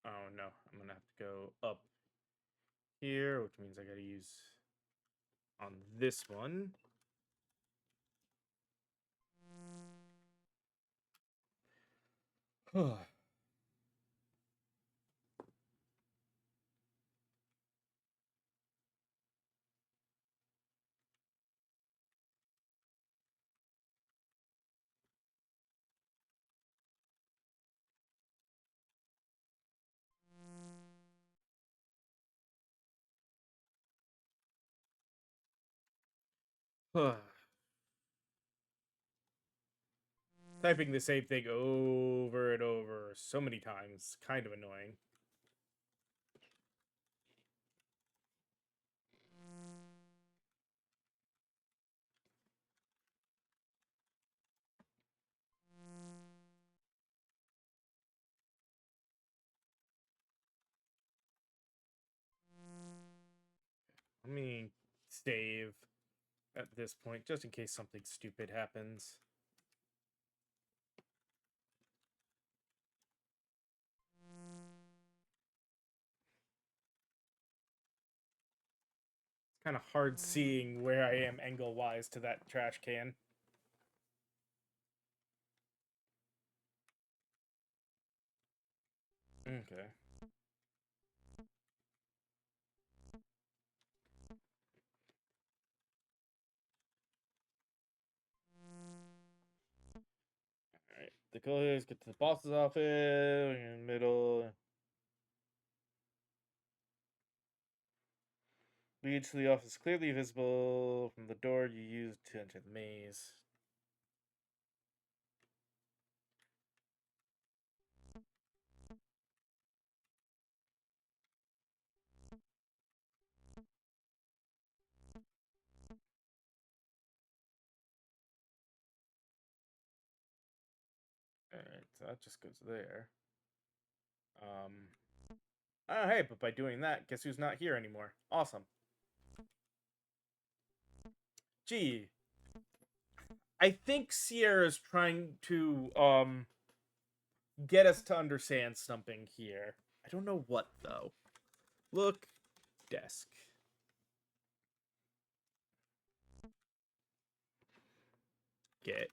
Oh no, I'm gonna have to go up here, which means I gotta use on this one. Typing the same thing over and over so many times, kind of annoying. Let me save at this point, just in case something stupid happens. It's kind of hard seeing where I am angle-wise to that trash can. Okay. Alright. The goal here is get to the boss's office, in the middle. Leads to the office clearly visible from the door you used to enter the maze. Alright, so that just goes there. Oh, hey, but by doing that, guess who's not here anymore? Awesome. Gee, I think Sierra's trying to, get us to understand something here. I don't know what, though. Look, desk. Get.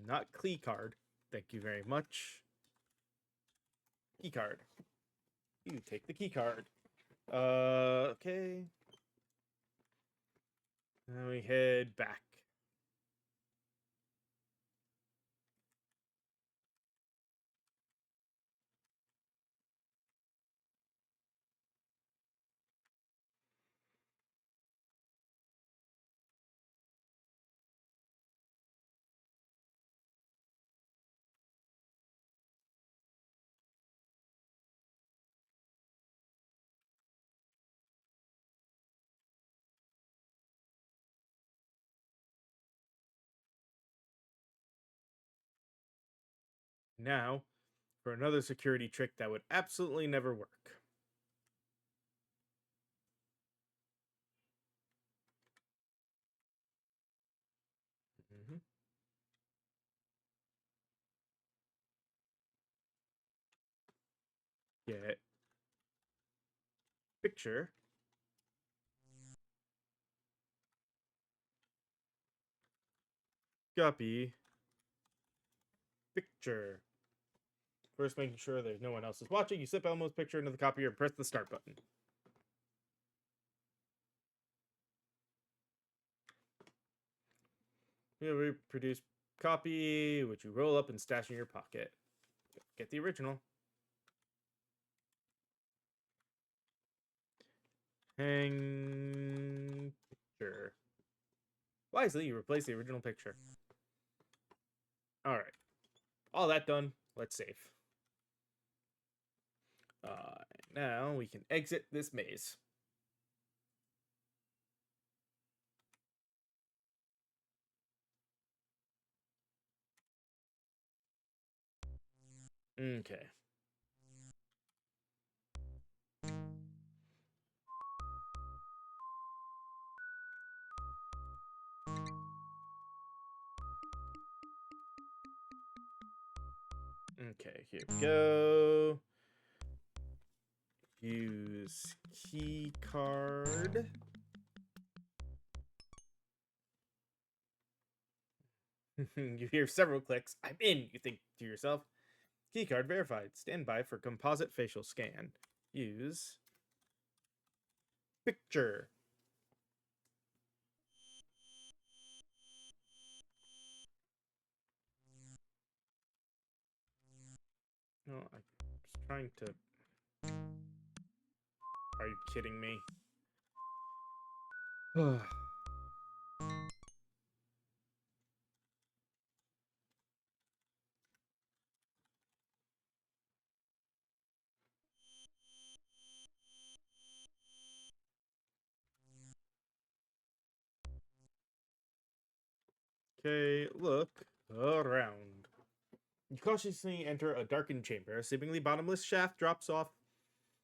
Not key card. Thank you very much. Key card. You take the key card. Okay. Now we head back. Now, for another security trick that would absolutely never work. Mhm. Get picture, copy, picture. First, making sure there's no one else is watching, you slip Elmo's picture into the copier and press the start button. You reproduce copy, which you roll up and stash in your pocket. Get the original. Hang picture. Wisely, you replace the original picture. Alright. All that done, let's save. Now we can exit this maze. Okay. Okay, here we go. Use key card. You hear several clicks. I'm in, you think to yourself. Keycard verified. Stand by for composite facial scan. Use picture. No, I was trying to. Are you kidding me? Okay, look around. You cautiously enter a darkened chamber. A seemingly bottomless shaft drops off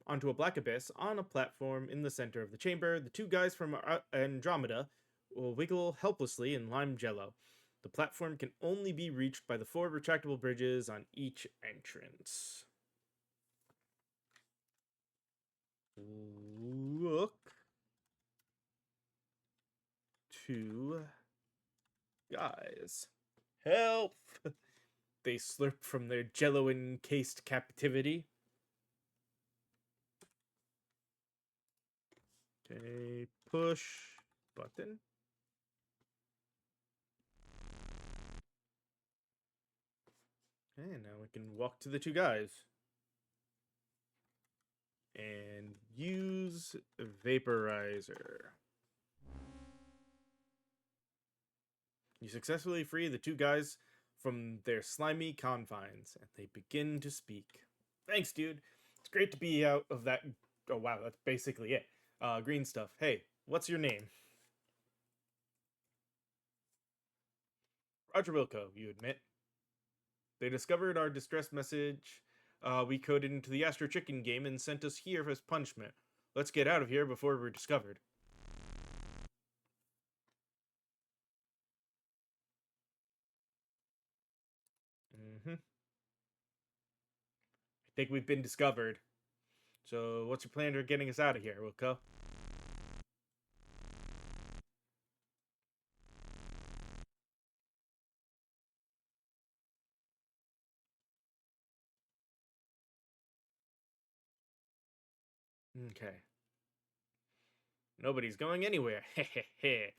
onto a black abyss. On a platform in the center of the chamber, the two guys from Andromeda will wiggle helplessly in lime jello. The platform can only be reached by the four retractable bridges on each entrance. Look two guys. Help! They slurp from their jello encased captivity. Okay, push button. And now we can walk to the two guys. And use vaporizer. You successfully free the two guys from their slimy confines, and they begin to speak. Thanks, dude. It's great to be out of that. Oh, wow, that's basically it. Green stuff. Hey, what's your name? Roger Wilco, you admit. They discovered our distress message we coded into the Astro Chicken game and sent us here as punishment. Let's get out of here before we're discovered. Mm-hmm. I think we've been discovered. So, what's your plan for getting us out of here, Wilco? Okay. Nobody's going anywhere. Hehehe.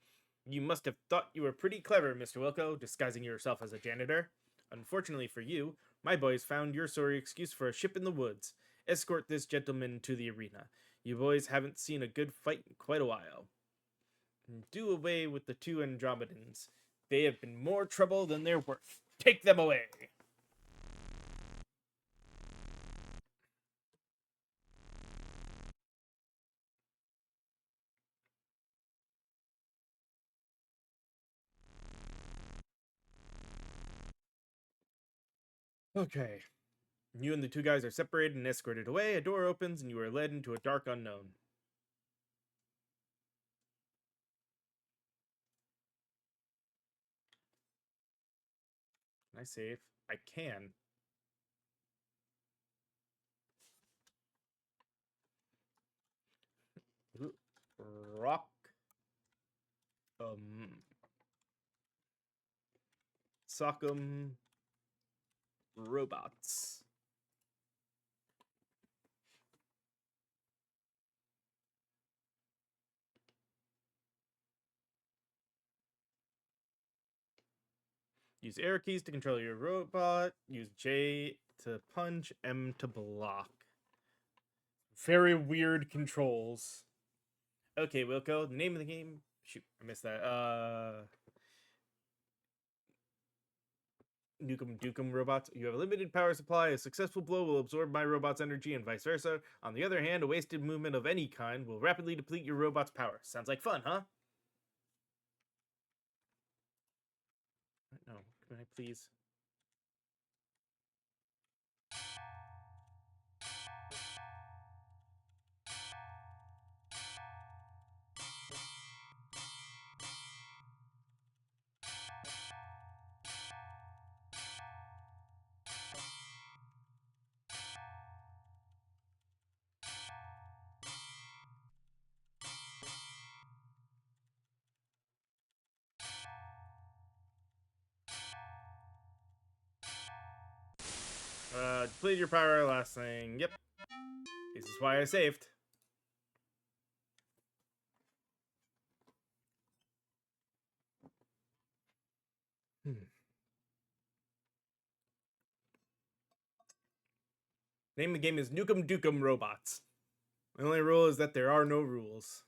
You must have thought you were pretty clever, Mr. Wilco, disguising yourself as a janitor. Unfortunately for you, my boys found your sorry excuse for a ship in the woods. Escort this gentleman to the arena. You boys haven't seen a good fight in quite a while. Do away with the two Andromedans. They have been more trouble than they're worth. Take them away. Okay. You and the two guys are separated and escorted away. A door opens and you are led into a dark unknown. Can I save? I can. Rock. Sock'em robots. Use arrow keys to control your robot. Use J to punch, M to block. Very weird controls. Okay, Wilco, the name of the game. Shoot, I missed that. Nukem Dukem robots. You have a limited power supply. A successful blow will absorb my robot's energy and vice versa. On the other hand, a wasted movement of any kind will rapidly deplete your robot's power. Sounds like fun, huh? No, can I please? Deplete your power last thing. Yep. This is why I saved. Name of the game is Nukem Dukem Robots. The only rule is that there are no rules.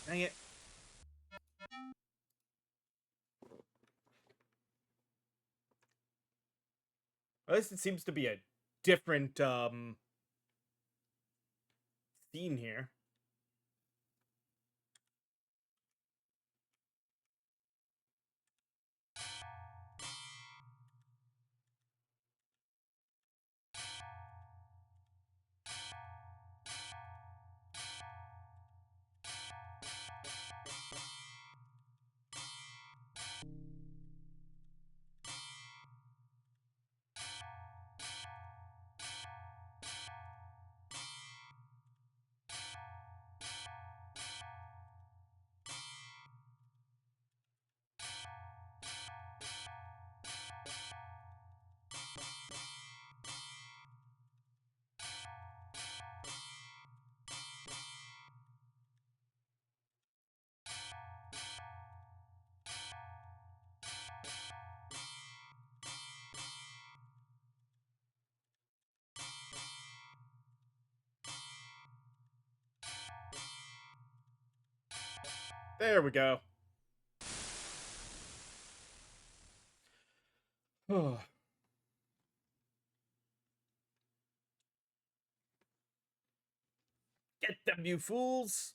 Dang it. At least it seems to be a different theme here. There we go. Get them, you fools!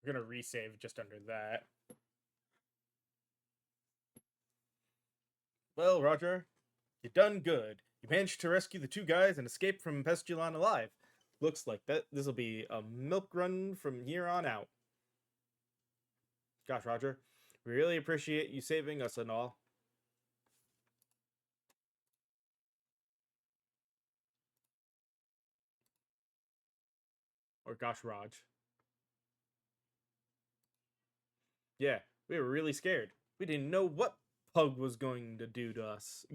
We're gonna resave just under that. Well, Roger, you done good. You managed to rescue the two guys and escape from Pestilon alive. Looks like this'll be a milk run from here on out. Gosh, Roger, we really appreciate you saving us and all. Or Gosh Raj. Yeah, we were really scared. We didn't know what Pug was going to do to us.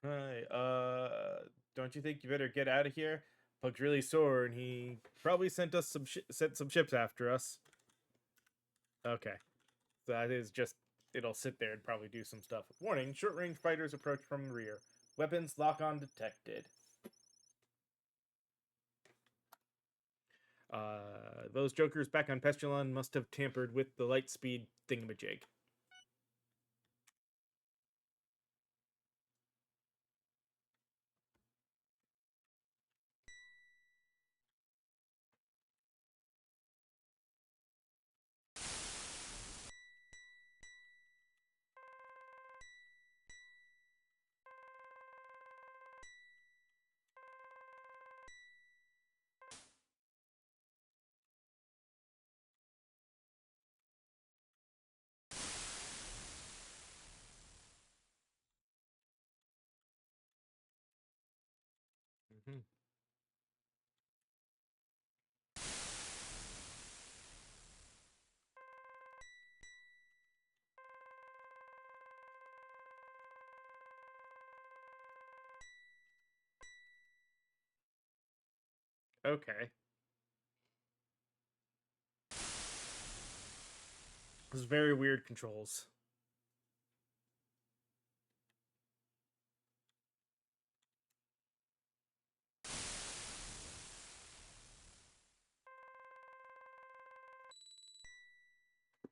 Hi, don't you think you better get out of here? Pug's really sore, and he probably sent us sent some ships after us. Okay, so that is just it'll sit there and probably do some stuff. Warning: short-range fighters approach from the rear. Weapons lock-on detected. Those jokers back on Pestilon must have tampered with the light speed thingamajig. Mm-hmm. Okay. This is very weird controls.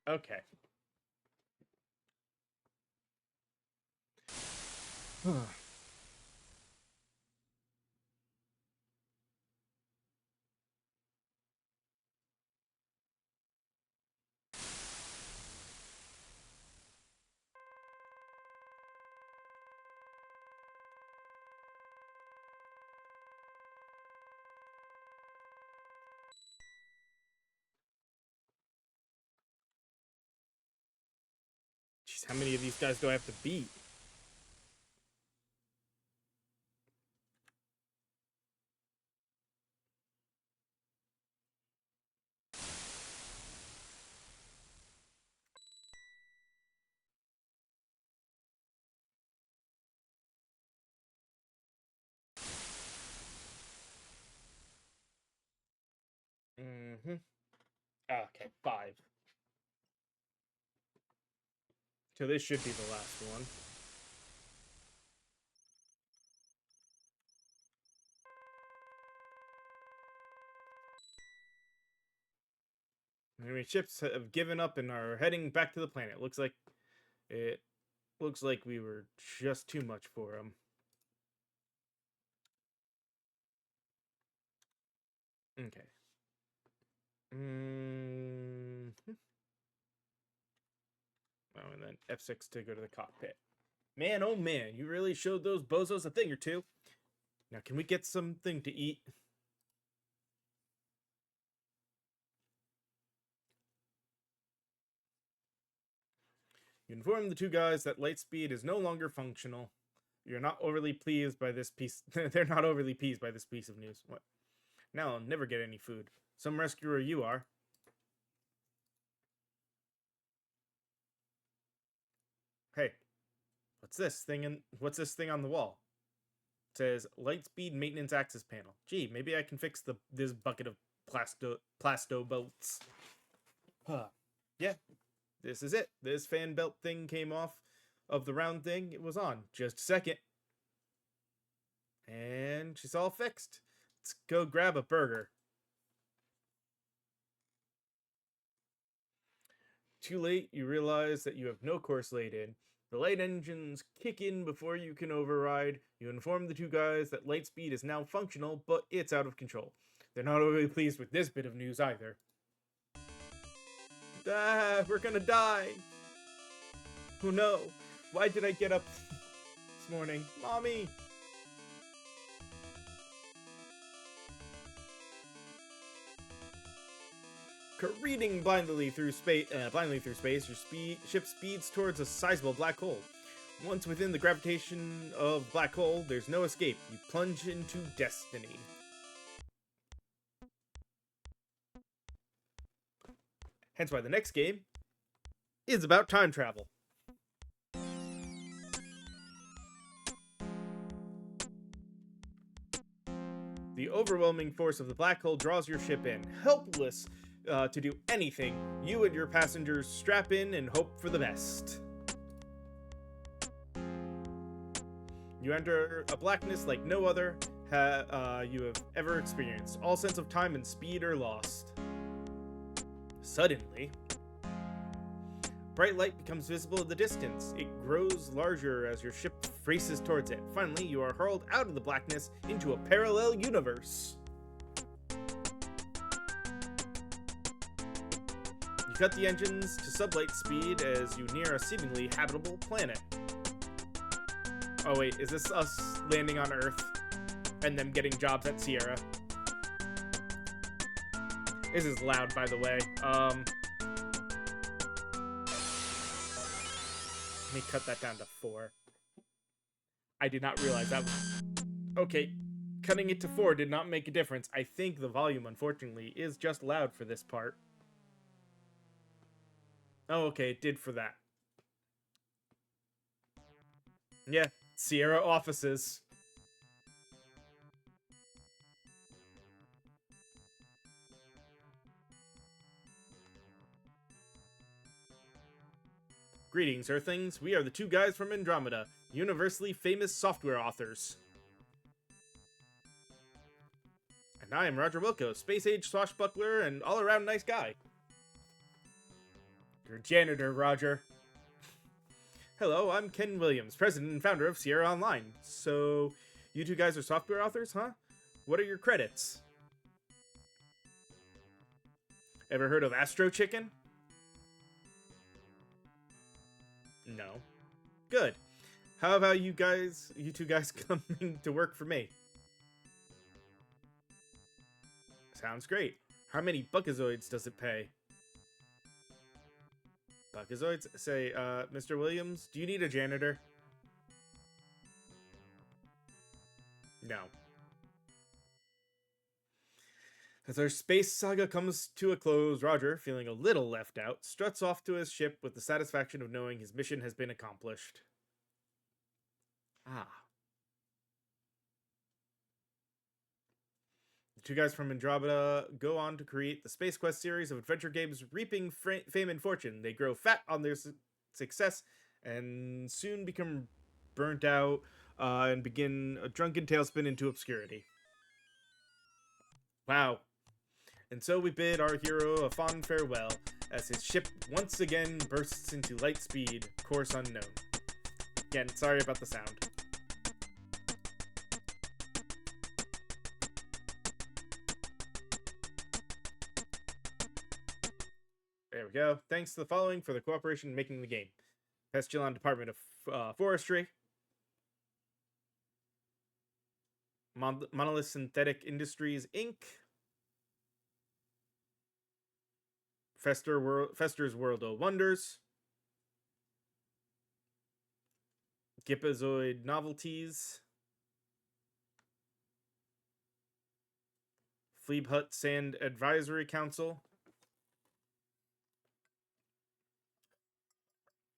Okay. Jeez, how many of these guys do I have to beat? Mm-hmm. Okay, 5. So this should be the last one. Enemy ships have given up and are heading back to the planet. It looks like we were just too much for them. Okay. Mm-hmm. Oh, and then F6 to go to the cockpit. Man, oh man, you really showed those bozos a thing or two. Now, can we get something to eat? You inform the two guys that Lightspeed is no longer functional. You're not overly pleased by this piece. They're not overly pleased by this piece of news. What? Now I'll never get any food. Some rescuer you are. Hey, what's this thing on the wall? It says Lightspeed maintenance access panel. Gee, maybe I can fix this bucket of plasto bolts. Huh. Yeah, this is it. This fan belt thing came off of the round thing. It was on. Just a second. And she's all fixed. Let's go grab a burger. Too late, you realize that you have no course laid in. The light engines kick in before you can override. You inform the two guys that Lightspeed is now functional, but it's out of control. They're not overly pleased with this bit of news either. Ah, we're gonna die. Oh no. Why did I get up this morning? Mommy! Careening blindly through space, your ship speeds towards a sizable black hole. Once within the gravitation of the black hole, there's no escape. You plunge into destiny. Hence why the next game is about time travel. The overwhelming force of the black hole draws your ship in. Helpless to do anything, you and your passengers strap in and hope for the best. You enter a blackness like no other you have ever experienced. All sense of time and speed are lost. Suddenly, bright light becomes visible in the distance. It grows larger as your ship races towards it. Finally, you are hurled out of the blackness into a parallel universe. You cut the engines to sublight speed as you near a seemingly habitable planet. Oh wait, is this us landing on Earth and them getting jobs at Sierra? This is loud, by the way. Let me cut that down to 4. I did not realize that was... Okay, cutting it to 4 did not make a difference. I think the volume, unfortunately, is just loud for this part. Oh, okay, it did for that. Yeah, Sierra offices. Greetings, Earthlings. We are the two guys from Andromeda, universally famous software authors. And I am Roger Wilco, space-age swashbuckler and all-around nice guy. Your janitor, Roger. Hello, I'm Ken Williams, president and founder of Sierra Online. So, you two guys are software authors, huh? What are your credits? Ever heard of Astro Chicken? No. Good. How about you two guys coming to work for me? Sounds great. How many Buckazoids does it pay? Buckazoids? Say, Mr. Williams, do you need a janitor? No. As our space saga comes to a close, Roger, feeling a little left out, struts off to his ship with the satisfaction of knowing his mission has been accomplished. Ah. The two guys from Andromeda go on to create the Space Quest series of adventure games, reaping fame and fortune. They grow fat on their success and soon become burnt out and begin a drunken tailspin into obscurity. Wow. And so we bid our hero a fond farewell as his ship once again bursts into light speed, course unknown. Again, sorry about the sound. There we go. Thanks to the following for the cooperation in making the game. Pestilon Department of Forestry. Monolith Synthetic Industries, Inc. Fester's World of Wonders. Gipazoid Novelties. Fleeb Hut Sand Advisory Council.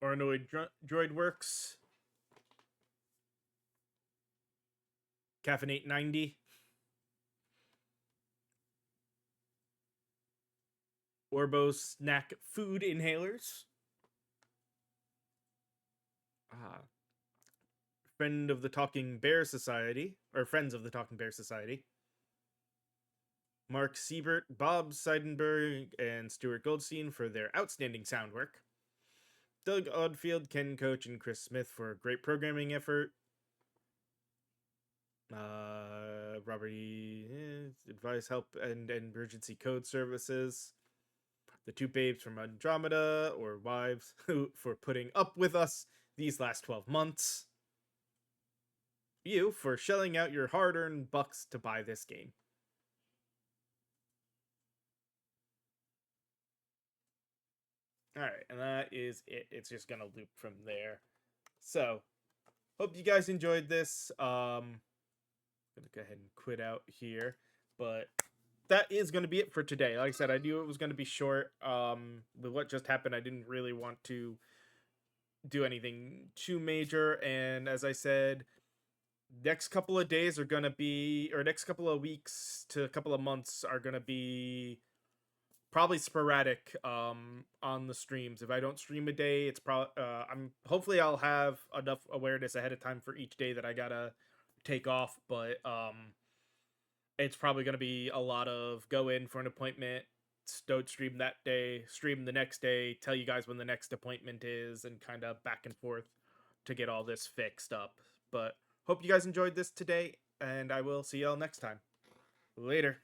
Oranoid Droid Works. Caffeinate 90. Orbo Snack Food Inhalers. Friend of the Talking Bear Society, or Friends of the Talking Bear Society. Mark Siebert, Bob Seidenberg, and Stuart Goldstein for their outstanding sound work. Doug Oddfield, Ken Coach, and Chris Smith for a great programming effort. Robert E. Advice, Help, and Emergency Code Services. The two babes from Andromeda, or wives, for putting up with us these last 12 months. You for shelling out your hard-earned bucks to buy this game. All right, and that is it. It's just gonna loop from there. So, hope you guys enjoyed this. Gonna go ahead and quit out here, but that is gonna be it for today. Like I said, I knew it was gonna be short. With what just happened, I didn't really want to do anything too major, and as I said, next couple of days are gonna be, or next couple of weeks to a couple of months are gonna be probably sporadic on the streams. If I don't stream a day, it's probably I'm hopefully I'll have enough awareness ahead of time for each day that I gotta take off, but it's probably gonna be a lot of go in for an appointment, don't stream that day, stream the next day, tell you guys when the next appointment is, and kind of back and forth to get all this fixed up. But hope you guys enjoyed this today, and I will see y'all next time. Later.